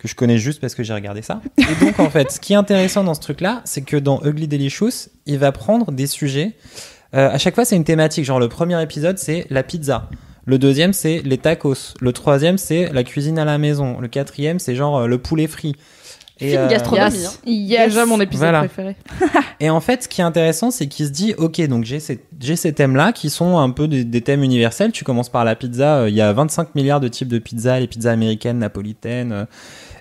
que je connais juste parce que j'ai regardé ça. Et donc en fait, ce qui est intéressant dans ce truc-là, c'est que dans Ugly Delicious, il va prendre des sujets. À chaque fois, c'est une thématique. Genre le premier épisode, c'est la pizza. Le deuxième, c'est les tacos. Le troisième, c'est la cuisine à la maison. Le quatrième, c'est genre le poulet frit. Et, Film gastronomie. Yes. Déjà mon épisode Voilà. préféré. Et en fait, ce qui est intéressant, c'est qu'il se dit, ok, donc j'ai ces thèmes-là qui sont un peu des thèmes universels. Tu commences par la pizza. Il y a 25 milliards de types de pizza, les pizzas américaines, napolitaines.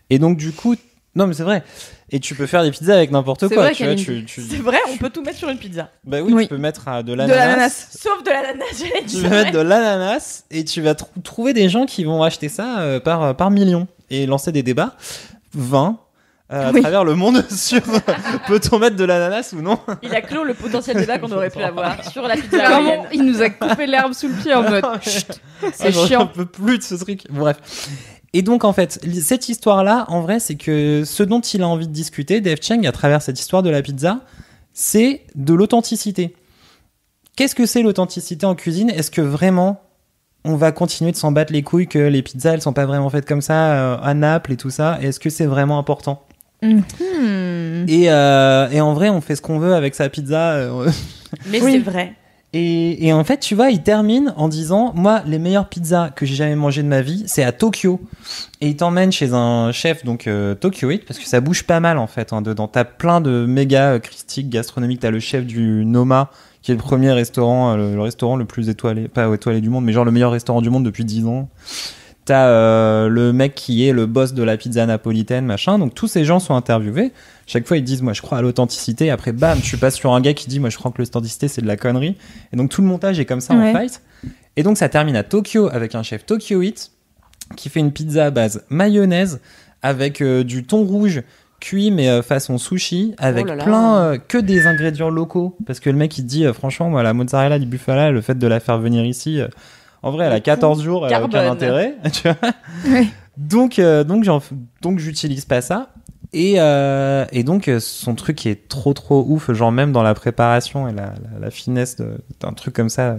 Et donc du coup, non mais c'est vrai. Et tu peux faire des pizzas avec n'importe C'est quoi. vrai, Tu vois, Kalindi. C'est vrai, on peut tout mettre sur une pizza. Bah oui, Oui. tu peux mettre de De l'ananas. l'ananas. Sauf de l'ananas, j'allais Tu dire. vas mettre de l'ananas et tu vas trouver des gens qui vont acheter ça par millions et lancer des débats à Oui. travers le monde sur peut-on mettre de l'ananas ou non. Il a clos le potentiel débat qu'on aurait pu avoir sur la pizza Vraiment, hawaïenne. il nous a coupé l'herbe sous le pied en mode. Chut, c'est J'en chiant. peux plus de ce truc. Bref. Et donc en fait, cette histoire-là, en vrai, c'est que ce dont il a envie de discuter, Dave Chang, à travers cette histoire de la pizza, c'est de l'authenticité. Qu'est-ce que c'est l'authenticité en cuisine? Est-ce que vraiment on va continuer de s'en battre les couilles que les pizzas elles sont pas vraiment faites comme ça à Naples et tout ça? Est-ce que c'est vraiment important? Et en vrai, on fait ce qu'on veut avec sa pizza. Mais Oui. c'est vrai. Et en fait, tu vois, il termine en disant, moi, les meilleures pizzas que j'ai jamais mangées de ma vie, c'est à Tokyo. Et il t'emmène chez un chef, donc Tokyo Eat, parce que ça bouge pas mal en fait. Dedans, t'as plein de méga critiques gastronomiques. T'as le chef du Noma, qui est le premier restaurant, le restaurant le plus étoilé, pas étoilé du monde, mais genre le meilleur restaurant du monde depuis 10 ans. T'as le mec qui est le boss de la pizza napolitaine, machin. Donc tous ces gens sont interviewés. Chaque fois, ils disent, moi, je crois à l'authenticité. Après, bam, tu passes sur un gars qui dit, moi, je crois que l'authenticité, c'est de la connerie. Et donc tout le montage est comme ça Ouais. en fight. Et donc ça termine à Tokyo avec un chef Tokyo Eat qui fait une pizza à base mayonnaise avec du thon rouge cuit mais façon sushi avec Oh là là. plein que des ingrédients locaux parce que le mec il dit franchement moi la mozzarella di bufala le fait de la faire venir ici en vrai elle a 14 jours elle a aucun Carbone. intérêt tu vois. Ouais. Donc j'utilise pas ça et donc son truc est trop ouf genre même dans la préparation et la finesse d'un truc comme ça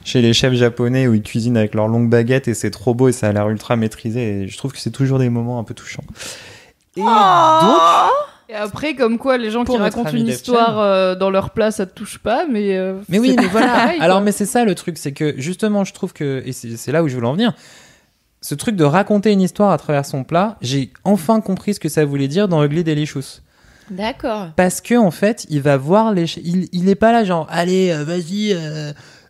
chez les chefs japonais où ils cuisinent avec leurs longues baguettes et c'est trop beau et ça a l'air ultra maîtrisé et je trouve que c'est toujours des moments un peu touchants. Et donc Et après, comme quoi, les gens Pour qui notre racontent ami une Dave histoire dans leur plat, ça te touche pas, mais. mais oui, c'est mais voilà. pareil, quoi. Alors mais c'est ça le truc, c'est que justement je trouve que et c'est là où je voulais en venir. Ce truc de raconter une histoire à travers son plat, j'ai enfin compris ce que ça voulait dire dans Ugly Delicious. D'accord. Parce que en fait, il va voir il est pas là genre allez, vas-y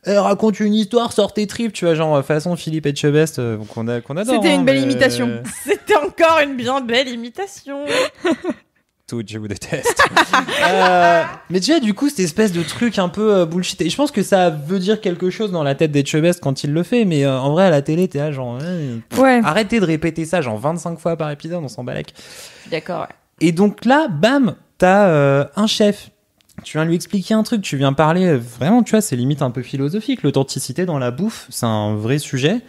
raconte une histoire, sors tes tripes, tu vois, genre façon Philippe Etchebest qu'on adore. C'était une belle imitation. C'était encore une bien belle imitation. Tout, je vous déteste. Mais tu vois, du coup, cette espèce de truc un peu bullshit. Et je pense que ça veut dire quelque chose dans la tête d'Etchebest quand il le fait, mais en vrai, à la télé, t'es là, genre, Ouais. arrêtez de répéter ça, genre 25 fois par épisode, on s'en balèque. D'accord. Ouais. Et donc là, bam, t'as un chef. Tu viens lui expliquer un truc, tu viens parler, vraiment, tu vois, c'est limite un peu philosophique. L'authenticité dans la bouffe, c'est un vrai sujet.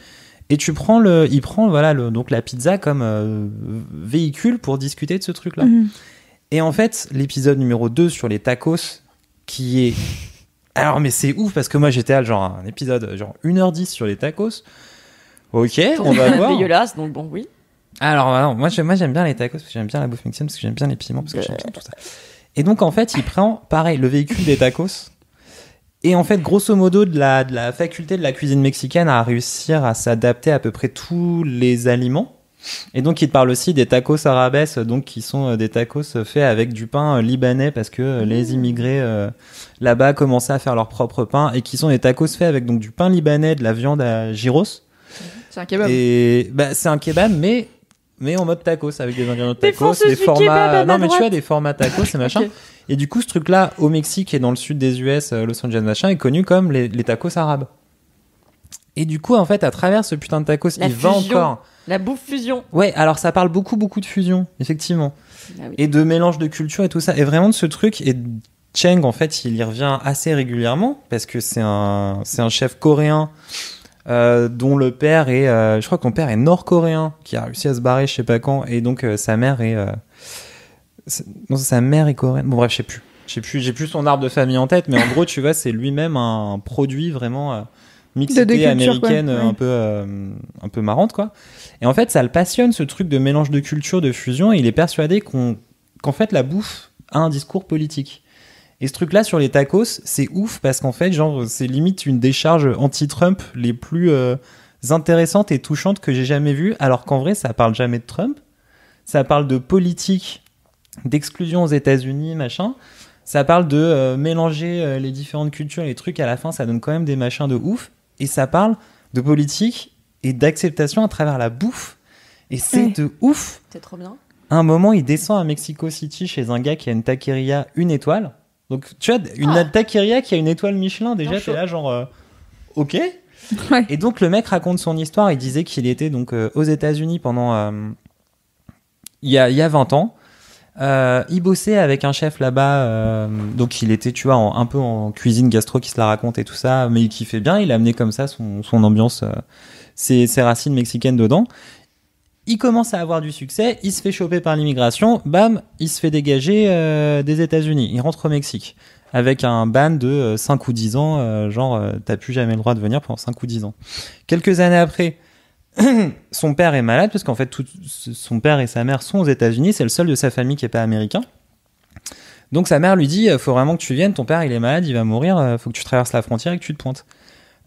Et il prend voilà, donc la pizza comme véhicule pour discuter de ce truc-là. Mhm. Et en fait, l'épisode numéro 2 sur les tacos, qui est... Alors, mais c'est ouf, parce que moi, j'étais à genre un épisode, genre 1h10 sur les tacos. Ok, on va voir. Dégueulasse, donc bon, oui. Alors, moi, j'aime bien les tacos, parce que j'aime bien la bouffe mexicaine, parce que j'aime bien les piments, parce que j'aime bien tout ça. Et donc, en fait, il prend, pareil, le véhicule des tacos, Et en fait, grosso modo, de la faculté de la cuisine mexicaine à réussir à s'adapter à peu près tous les aliments. Et donc, il te parle aussi des tacos arabes, donc qui sont des tacos faits avec du pain libanais parce que les immigrés là-bas commençaient à faire leur propre pain et qui sont des tacos faits avec donc du pain libanais, de la viande à gyros. C'est un kebab. Et c'est un kebab, mais en mode tacos avec des ingrédients de tacos, Défonce des du kebab formats. à Non, mais tu droite. vois des formats tacos et machin. Ok. Et du coup, ce truc-là au Mexique et dans le sud des US, Los Angeles machin, est connu comme les tacos arabes. Et du coup, en fait, à travers ce putain de tacos, La il va fusion. encore. La bouffe fusion. Ouais, alors ça parle beaucoup de fusion, effectivement. Ah oui. Et de mélange de culture et tout ça. Et vraiment de ce truc. Et Cheng, en fait, il y revient assez régulièrement parce que c'est un chef coréen dont le père est. Je crois que son père est nord-coréen qui a réussi à se barrer, je sais pas quand. Et donc sa mère est. Non, sa mère est coréenne. Bon, bref, je sais plus. J'ai plus son arbre de famille en tête, mais en gros, tu vois, c'est lui-même un produit vraiment. Mixité De culture, américaine quoi. Ouais. un peu marrante quoi. Et en fait ça le passionne ce truc de mélange de culture, de fusion, et il est persuadé qu'en fait la bouffe a un discours politique. Et ce truc là sur les tacos c'est ouf parce qu'en fait genre c'est limite une décharge anti-Trump les plus intéressantes et touchantes que j'ai jamais vues, alors qu'en vrai ça parle jamais de Trump, ça parle de politique d'exclusion aux États-Unis machin. Ça parle de mélanger les différentes cultures, les trucs, à la fin ça donne quand même des machins de ouf. Et ça parle de politique et d'acceptation à travers la bouffe. Et c'est Ouais. de ouf. C'est trop bien. À un moment, il descend à Mexico City chez un gars qui a une taqueria 1 étoile. Donc, tu vois, une taqueria qui a une étoile Michelin, déjà, t'es là genre, ok. Ouais. Et donc, le mec raconte son histoire. Il disait qu'il était donc aux États-Unis pendant. Il y a 20 ans. Il bossait avec un chef là-bas, donc il était, tu vois, un peu en cuisine gastro qui se la raconte et tout ça, mais il kiffait bien, il a amené comme ça son ambiance, ses racines mexicaines dedans. Il commence à avoir du succès, il se fait choper par l'immigration, bam, il se fait dégager des États-Unis, il rentre au Mexique avec un ban de 5 ou 10 ans, t'as plus jamais le droit de venir pendant 5 ou 10 ans. Quelques années après, son père est malade parce qu'en fait son père et sa mère sont aux États-Unis, c'est le seul de sa famille qui est pas américain. Donc sa mère lui dit faut vraiment que tu viennes, ton père il est malade, il va mourir, faut que tu traverses la frontière et que tu te pointes.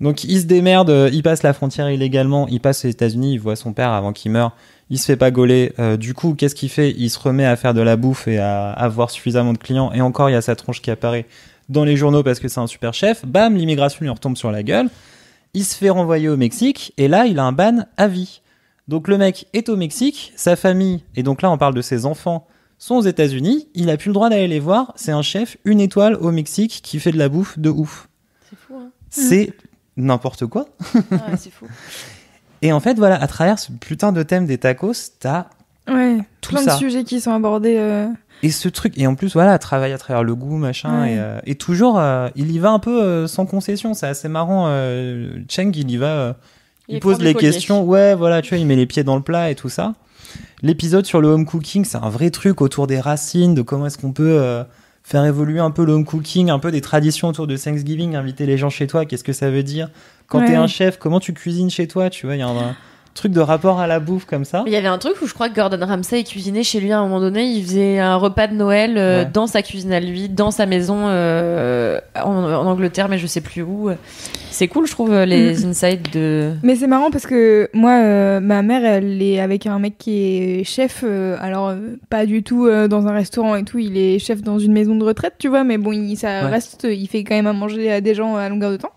Donc il se démerde, il passe la frontière illégalement, il passe aux États-Unis, il voit son père avant qu'il meure, il se fait pas gauler, du coup qu'est-ce qu'il fait? Il se remet à faire de la bouffe et à avoir suffisamment de clients, et encore il y a sa tronche qui apparaît dans les journaux parce que c'est un super chef, bam, l'immigration lui retombe sur la gueule. Il se fait renvoyer au Mexique et là, il a un ban à vie. Donc le mec est au Mexique, sa famille, et donc là on parle de ses enfants, sont aux États-Unis, il a plus le droit d'aller les voir, c'est un chef 1 étoile au Mexique qui fait de la bouffe de ouf. C'est fou, hein. C'est n'importe quoi. Ouais, c'est fou. Et en fait, voilà, à travers ce putain de thème des tacos, t'as Ouais. tout Plein ça. de sujets qui sont abordés. Et ce truc, et en plus, voilà, travaille à travers le goût, machin, Ouais. et toujours, il y va un peu sans concession, c'est assez marrant. Cheng, il y va, il prend pose du les collier. questions, ouais, voilà, tu vois, il met les pieds dans le plat et tout ça. L'épisode sur le home cooking, c'est un vrai truc autour des racines, de comment est-ce qu'on peut faire évoluer un peu le home cooking, un peu des traditions autour de Thanksgiving, inviter les gens chez toi, qu'est-ce que ça veut dire? Quand Ouais. t'es un chef, comment tu cuisines chez toi, tu vois, il y a un truc de rapport à la bouffe comme ça. Il y avait un truc où je crois que Gordon Ramsay cuisinait chez lui à un moment donné. Il faisait un repas de Noël Ouais. dans sa cuisine à lui, dans sa maison en Angleterre, mais je sais plus où. C'est cool, je trouve, les insights de. Mais c'est marrant parce que moi, ma mère, elle est avec un mec qui est chef. Pas du tout dans un restaurant et tout. Il est chef dans une maison de retraite, tu vois. Mais bon, ça Ouais. reste. Il fait quand même à manger à des gens à longueur de temps.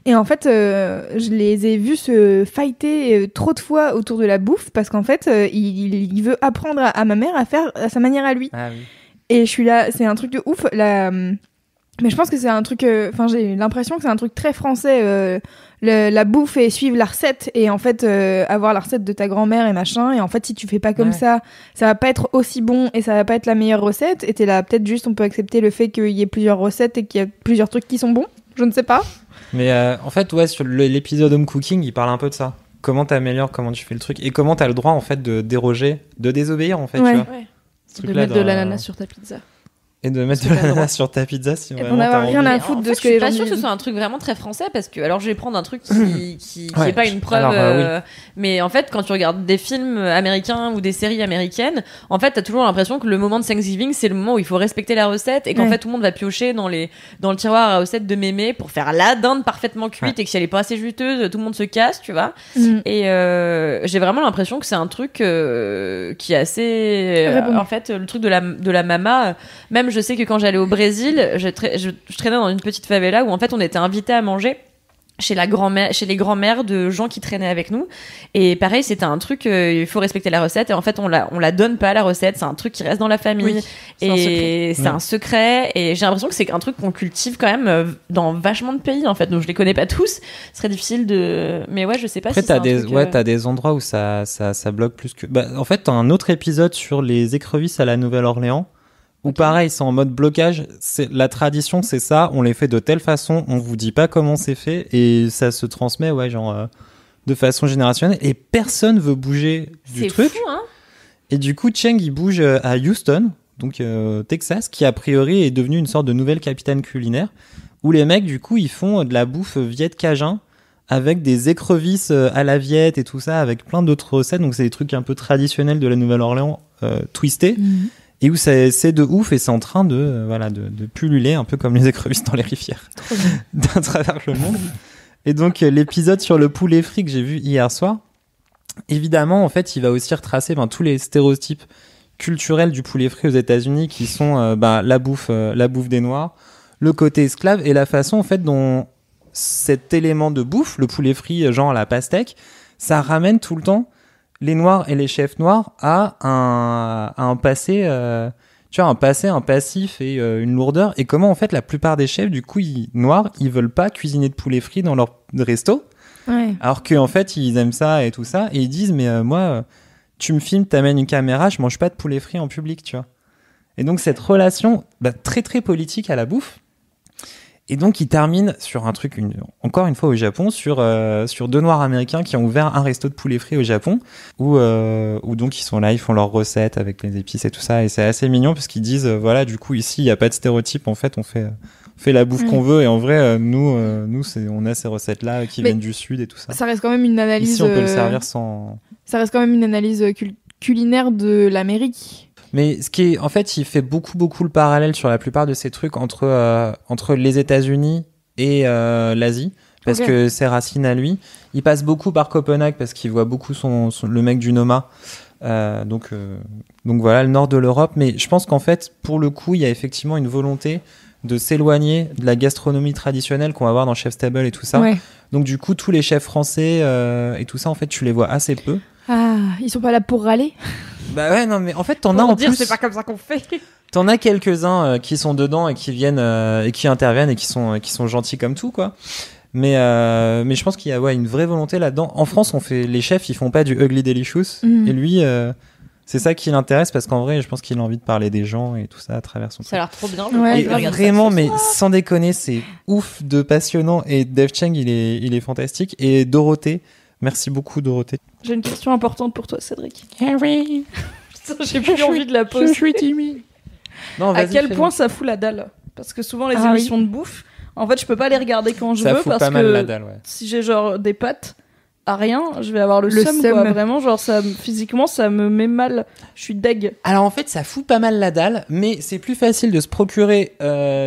Et en fait, je les ai vus se fighter trop de fois autour de la bouffe parce qu'en fait, il veut apprendre à ma mère à faire à sa manière à lui. Ah oui. Et je suis là, c'est un truc de ouf. Mais je pense que c'est un truc. Enfin, j'ai l'impression que c'est un truc très français. La bouffe et suivre la recette. Et en fait, avoir la recette de ta grand-mère et machin. Et en fait, si tu fais pas comme Ouais. ça va pas être aussi bon et ça va pas être la meilleure recette. Et t'es là, peut-être juste, on peut accepter le fait qu'il y ait plusieurs recettes et qu'il y a plusieurs trucs qui sont bons. Je ne sais pas. Mais en fait, ouais, sur l'épisode home cooking, il parle un peu de ça. Comment t'améliores, comment tu fais le truc, et comment t'as le droit en fait de déroger, de désobéir en fait. Ouais. Tu vois. Ouais. Ce De truc-là mettre de dans- l'ananas sur ta pizza. Et de mettre de Parce que t'as le l'ananas droit. sur ta pizza si On vraiment n'a t'as rien envie. à Mais foutre en de fait, ce que je suis les pas gens sûre que ce disent. soit un truc vraiment très français parce que alors je vais prendre un truc qui Ouais, est pas une preuve alors, mais en fait quand tu regardes des films américains ou des séries américaines en fait t'as toujours l'impression que le moment de Thanksgiving c'est le moment où il faut respecter la recette et qu'en Ouais. fait tout le monde va piocher dans le tiroir à recettes de mémé pour faire la dinde parfaitement cuite et que si elle est pas assez juteuse tout le monde se casse tu vois Mm. et j'ai vraiment l'impression que c'est un truc qui est assez Répondu. en fait le truc de la mama même je sais que quand j'allais au Brésil je traînais dans une petite favela où en fait on était invités à manger chez les grands-mères de gens qui traînaient avec nous et pareil c'était un truc il faut respecter la recette et en fait on la donne pas la recette c'est un truc qui reste dans la famille c'est un et c'est Oui. un secret et j'ai l'impression que c'est un truc qu'on cultive quand même dans vachement de pays en fait donc je les connais pas tous ce serait difficile de mais ouais je sais pas Après, si c'est un truc, t'as des endroits où ça bloque plus que. Bah, en fait, t'as un autre épisode sur les écrevisses à la Nouvelle-Orléans. Où pareil, c'est en mode blocage. C'est la tradition, c'est ça. On les fait de telle façon. On vous dit pas comment c'est fait et ça se transmet, ouais, genre de façon générationnelle. Et personne veut bouger du c'est truc. fou hein Et du coup, Cheng il bouge à Houston, donc Texas, qui a priori est devenu une sorte de nouvelle capitale culinaire. Où les mecs, du coup, ils font de la bouffe viet cajun avec des écrevisses à la viette et tout ça, avec plein d'autres recettes. Donc c'est des trucs un peu traditionnels de la Nouvelle-Orléans twistés. Mm. Et où c'est de ouf et c'est en train de pulluler un peu comme les écrevisses dans les rivières à travers le monde. Et donc l'épisode sur le poulet frit que j'ai vu hier soir, évidemment en fait il va aussi retracer tous les stéréotypes culturels du poulet frit aux États-Unis qui sont la bouffe des noirs, le côté esclave et la façon en fait dont cet élément de bouffe, le poulet frit genre à la pastèque, ça ramène tout le temps les noirs et les chefs noirs à un passé, un passif et une lourdeur. Et comment en fait la plupart des chefs du coup noirs, ils veulent pas cuisiner de poulet frit dans leur resto, Ouais. alors qu'en fait ils aiment ça et tout ça et ils disent mais moi tu me filmes, t'amènes une caméra, je mange pas de poulet frit en public, tu vois. Et donc cette relation très très politique à la bouffe. Et donc, il termine sur un truc, encore une fois au Japon, sur deux Noirs américains qui ont ouvert un resto de poulet frit au Japon, où donc ils sont là, ils font leurs recettes avec les épices et tout ça, et c'est assez mignon parce qu'ils disent, voilà, du coup ici il y a pas de stéréotype, en fait, on fait la bouffe qu'on veut, et en vrai, nous, on a ces recettes-là qui viennent du sud et tout ça. Ça reste quand même une analyse. Ici, on peut le servir sans. Ça reste quand même une analyse culinaire de l'Amérique. Mais ce qui est, en fait, il fait beaucoup le parallèle sur la plupart de ces trucs entre les États-Unis et l'Asie, parce que ses racines à lui. Il passe beaucoup par Copenhague parce qu'il voit beaucoup le mec du Noma. Donc voilà, le nord de l'Europe. Mais je pense qu'en fait, pour le coup, il y a effectivement une volonté de s'éloigner de la gastronomie traditionnelle qu'on va voir dans Chef's Table et tout ça. Ouais. Donc du coup, tous les chefs français et tout ça, en fait, tu les vois assez peu. Ah, ils sont pas là pour râler. Bah ouais, non, mais en fait, t'en as pour en dire plus. c'est pas comme ça qu'on fait T'en as quelques-uns qui sont dedans et qui viennent et qui interviennent et qui sont gentils comme tout, quoi. Mais je pense qu'il y a une vraie volonté là-dedans. En France, les chefs, ils font pas du ugly delicious. Mhm. Et lui, c'est ça qui l'intéresse parce qu'en vrai, je pense qu'il a envie de parler des gens et tout ça à travers son ça a l'air trop bien Ouais, et je regarde vraiment, mais sans déconner, c'est ouf de passionnant. Et Dave Cheng, il est fantastique. Et Dorothée, merci beaucoup, Dorothée. J'ai une question importante pour toi, Cédric. Harry, Putain, j'ai plus envie de la poser. timide. Non, À vas-y, quel fais-le. point ça fout la dalle? Parce que souvent, les Ah oui. émissions de bouffe, en fait, je peux pas les regarder quand je Ça veux fout parce pas que mal la dalle, ouais. si j'ai genre des pâtes à rien, je vais avoir le Le seum, seum. quoi. Vraiment, genre, physiquement, ça me met mal. Je suis deg. Alors en fait, ça fout pas mal la dalle, mais c'est plus facile de se procurer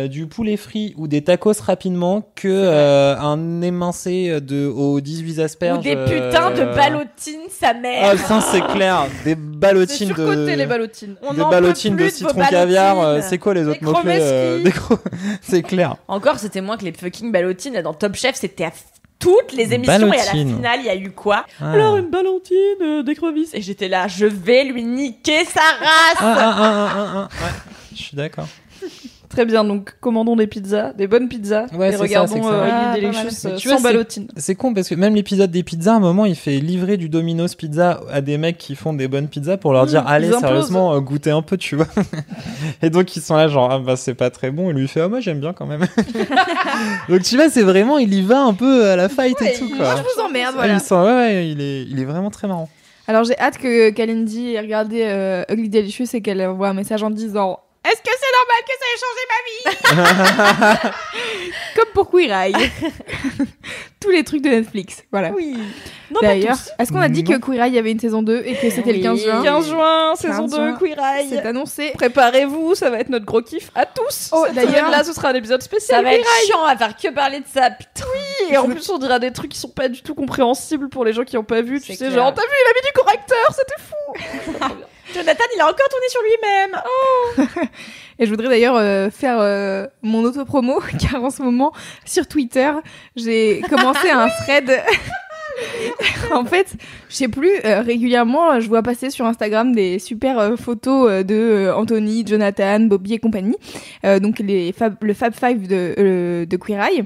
du poulet frit ou des tacos rapidement que un émincé aux 18 asperges. ou des putains de ballotines sa mère Ah putain, c'est clair, des C'est ballotines surcoté, les de ballotines. On des n'en ballotines peut de plus de vos citron caviar. ballotines. C'est quoi les autres Des mots-clés chromeski. C'est clair. Encore, c'était moins que les fucking ballotines. Là, dans Top Chef, c'était à toutes les émissions et à la Ballotines. finale, il y a eu quoi Ah. Alors, une ballotine d'écrevisse. Et j'étais là, je vais lui niquer sa race. Ouais, je suis d'accord. Très bien, donc commandons des pizzas, des bonnes pizzas, Ouais, et c'est ça, regardons c'est que ça va. Ugly Ah, pas Delicious mal. Mais tu sans vois, ballotines. C'est con parce que même l'épisode des pizzas, à un moment, il fait livrer du Domino's Pizza à des mecs qui font des bonnes pizzas pour leur dire Mmh, allez, ils implosent. sérieusement, goûtez un peu, tu vois. Et donc ils sont là genre ah bah c'est pas très bon. Et lui il fait ah moi j'aime bien quand même. Donc tu vois, c'est vraiment il y va un peu à la fight et tout quoi. Moi, je vous emmerde, Ah, voilà. il sent- ouais, il est vraiment très marrant. Alors, j'ai hâte que Kalindi ait regardé Ugly Delicious et qu'elle envoie un message en disant Est-ce que c'est normal que ça ait changé ma vie Comme pour Queer Eye. Tous les trucs de Netflix, voilà. Oui. Non, D'ailleurs, est-ce qu'on a dit Non. que Queer Eye, il y avait une saison 2 et que c'était le 15 juin 15 juin, saison 15 2, juin. Queer Eye. C'est annoncé. Préparez-vous, ça va être notre gros kiff à tous. Oh, Cette d'ailleurs- semaine-là, ce sera un épisode spécial. Ça va être chiant à faire que parler de ça. Putain. Et en plus, on dira des trucs qui sont pas du tout compréhensibles pour les gens qui ont pas vu. Tu C'est sais, clair. genre, t'as vu, il a mis du correcteur, c'était fou. Jonathan, il a encore tourné sur lui-même. Et je voudrais d'ailleurs faire mon auto-promo, car en ce moment, sur Twitter, j'ai commencé un thread. En fait, je sais plus, régulièrement, je vois passer sur Instagram des super photos de Anthony, Jonathan, Bobby et compagnie. Donc le Fab Five de Queer Eye.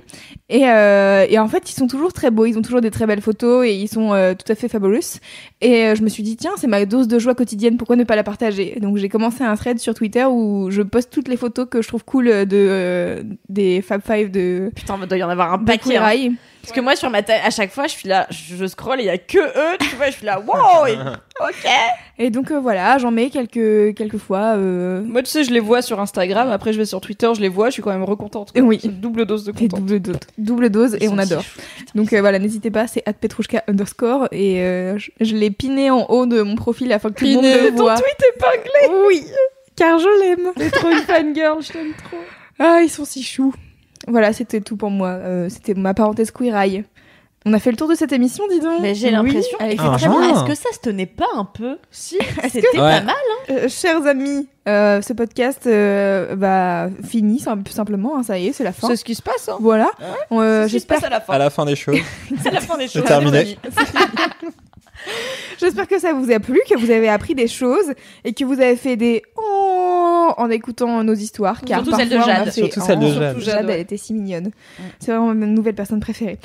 Et en fait, ils sont toujours très beaux, ils ont toujours des très belles photos et ils sont tout à fait fabulous. Et je me suis dit, tiens, c'est ma dose de joie quotidienne, pourquoi ne pas la partager? Donc j'ai commencé un thread sur Twitter où je poste toutes les photos que je trouve cool des Fab Five de Putain, il doit y en avoir un de paquet. Queer Hein. Eye. Parce que moi, sur ma à chaque fois, je suis là, je scroll et il y a que eux, tu vois, je suis là, wow, ok. Et donc voilà, j'en mets quelques fois. Moi, tu sais, je les vois sur Instagram. Après, je vais sur Twitter, je les vois. Je suis quand même recontente. quoi. Oui. C'est une double dose de Des contente. double dose et Ils on sont adore. si chou. Putain. Donc voilà, n'hésitez pas, c'est @petrouchka_ et je l'ai piné en haut de mon profil afin que tout le monde le Ton voit. tweet épinglé. Oui, car je l'aime. T'es trop une fangirl, je t'aime trop. Ah, ils sont si choux. Voilà, c'était tout pour moi. C'était ma parenthèse Queer Eye. On a fait le tour de cette émission, dis donc. Mais j'ai Oui, l'impression elle était Ah, très genre. bien. Est-ce que ça se tenait pas un peu Si, c'était Ouais. pas mal. Chers amis, ce podcast fini simplement. Hein, ça y est, c'est la fin. C'est ce qui se passe. Hein. Voilà. C'est ce qui se J'espère passe à la fin. À la fin des choses. C'est la fin des choses. terminé. J'espère que ça vous a plu, que vous avez appris des choses et que vous avez fait des oh en écoutant nos histoires. Car Surtout celle de parfois, on a Jade. fait Surtout celle de oh. Jade. Surtout Jade, ouais. elle était si mignonne. C'est vraiment ma nouvelle personne préférée.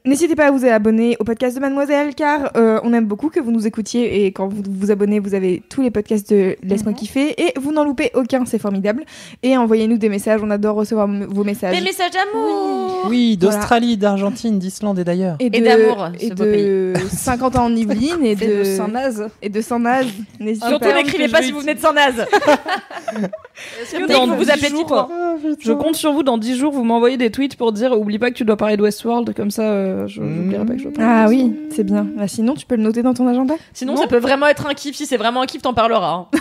N'hésitez pas à vous abonner au podcast de Mademoiselle, car on aime beaucoup que vous nous écoutiez et quand vous vous abonnez, vous avez tous les podcasts de Laisse-moi kiffer et vous n'en loupez aucun, c'est formidable. Et envoyez-nous des messages, on adore recevoir vos messages. Des messages d'amour. Oui, d'Australie, d'Argentine, d'Islande et d'ailleurs. Et d'amour, et ce beau de 50 ans en Yvelines et Et de Saint-Naze. et de Saint-Naze. N'hésitez Surtout pas. n'écrivez pas si vous venez de Saint-Naze. que Dès dans que vous vous 10 appelez jours, Titouan. Je compte sur vous dans 10 jours, vous m'envoyez des tweets pour dire oublie pas que tu dois parler de Westworld, comme ça j'oublierai pas que je dois parler. Ah oui, c'est bien. Bah, sinon, tu peux le noter dans ton agenda. Sinon, Non. ça peut vraiment être un kiff. Si c'est vraiment un kiff, t'en parleras. Hein.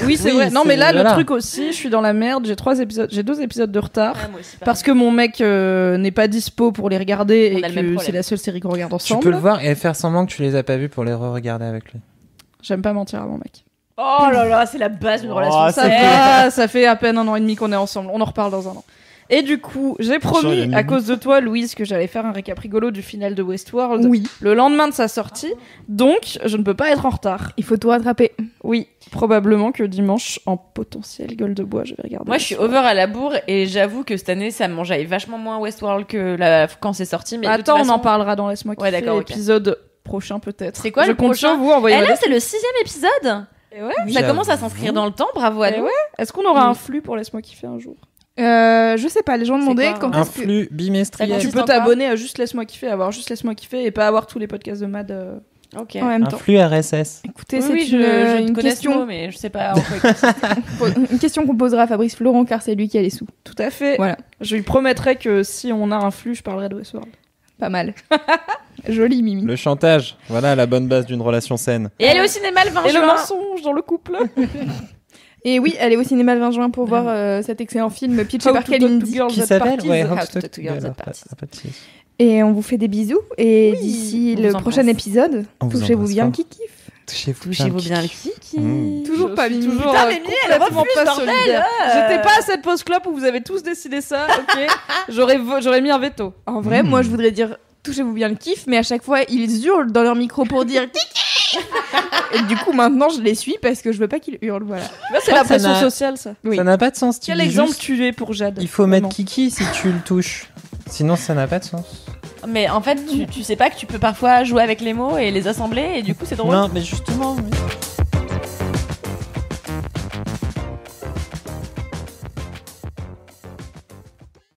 Oui, c'est Oui, vrai. Non, c'est- mais là, voilà. le truc aussi, je suis dans la merde, j'ai 2 épisodes de retard. Ah, moi aussi, pareil. Parce que mon mec n'est pas dispo pour les regarder On et a le même que problème. c'est la seule série qu'on regarde Tu ensemble. peux le voir et faire semblant que tu les as pas vus pour les re-regarder avec lui. J'aime pas mentir à mon mec. Oh là là, c'est la base d'une Oh, relation ça saine. Ça fait à peine 1 an et demi qu'on est ensemble. On en reparle dans un an. Et du coup, j'ai Genre, il y a promis, une à limite. cause de toi, Louise, que j'allais faire un récap rigolo du final de Westworld Oui, le lendemain de sa sortie. Donc, je ne peux pas être en retard. il faut tout rattraper. Oui, probablement que dimanche, en potentiel gueule de bois, je vais regarder. Moi, je suis over à la bourre et j'avoue que cette année, ça m'enjaille vachement moins Westworld que quand c'est sorti. Mais de toute Attends, on façon- en parlera dans Laisse-moi kiffer. Ouais, d'accord, ok. Épisode prochain, peut-être. C'est quoi je le compte prochain sur vous, envoyez Eh là, c'est le 6e épisode. Et ouais. Ça J'avoue. commence à s'inscrire dans le temps. Bravo à Et nous. ouais. Est-ce qu'on aura un flux pour Laisse-moi kiffer un jour? Je sais pas, les gens demandaient quoi, quand Un est-ce que... flux bimestriel. Ça Tu consiste peux en quoi t'abonner à juste Laisse-moi kiffer, avoir juste Laisse-moi kiffer et pas avoir tous les podcasts de Mad. Ok. En même Un temps. flux RSS. Écoutez, Oui, c'est oui, je une connais ce mot, question, mais je sais pas. en quoi- une question qu'on posera à Fabrice Florent, car c'est lui qui a les sous. Tout à fait. Voilà. Je lui promettrai que si on a un flux, je parlerai de Westworld. Pas mal. Joli, Mimi. Le chantage. Voilà la bonne base d'une relation saine. Et elle est au cinéma le 20 Et le juin. mensonge dans le couple. Et oui, elle est au cinéma le 20 juin pour voir cet excellent film pitché How par to Talk to Kalindi. Girls Qui at s'appelle Parties. ouais, How How to to Talk Talk to Girls to at Girls Parties. at Parties. Et on vous fait des bisous. Et Oui, d'ici on le vous prochain embrasse. épisode, On vous touchez-vous embrasse bien fort. qui kiffe. Touchez-vous bien le kiki. Toujours pas, Mimi. Toujours, Putain, Mimi, elle complètement refuse, pas bordel, solidaire. euh. J'étais pas à cette pause clope où vous avez tous décidé ça, ok. J'aurais mis un veto. En vrai, moi, je voudrais dire touchez-vous bien le kiff, mais à chaque fois, ils hurlent dans leur micro pour dire kiki. Et du coup, maintenant, je les suis parce que je veux pas qu'ils hurlent, voilà. Là, c'est crois la que ça pression n'a- sociale, ça. Oui. Ça n'a pas de sens. Tu Quel dis exemple juste, tu es pour Jade? il faut Vraiment. mettre Kiki si tu le touches. Sinon, ça n'a pas de sens. Mais en fait, tu sais pas que tu peux parfois jouer avec les mots et les assembler et du coup, c'est drôle. Non, mais justement, oui.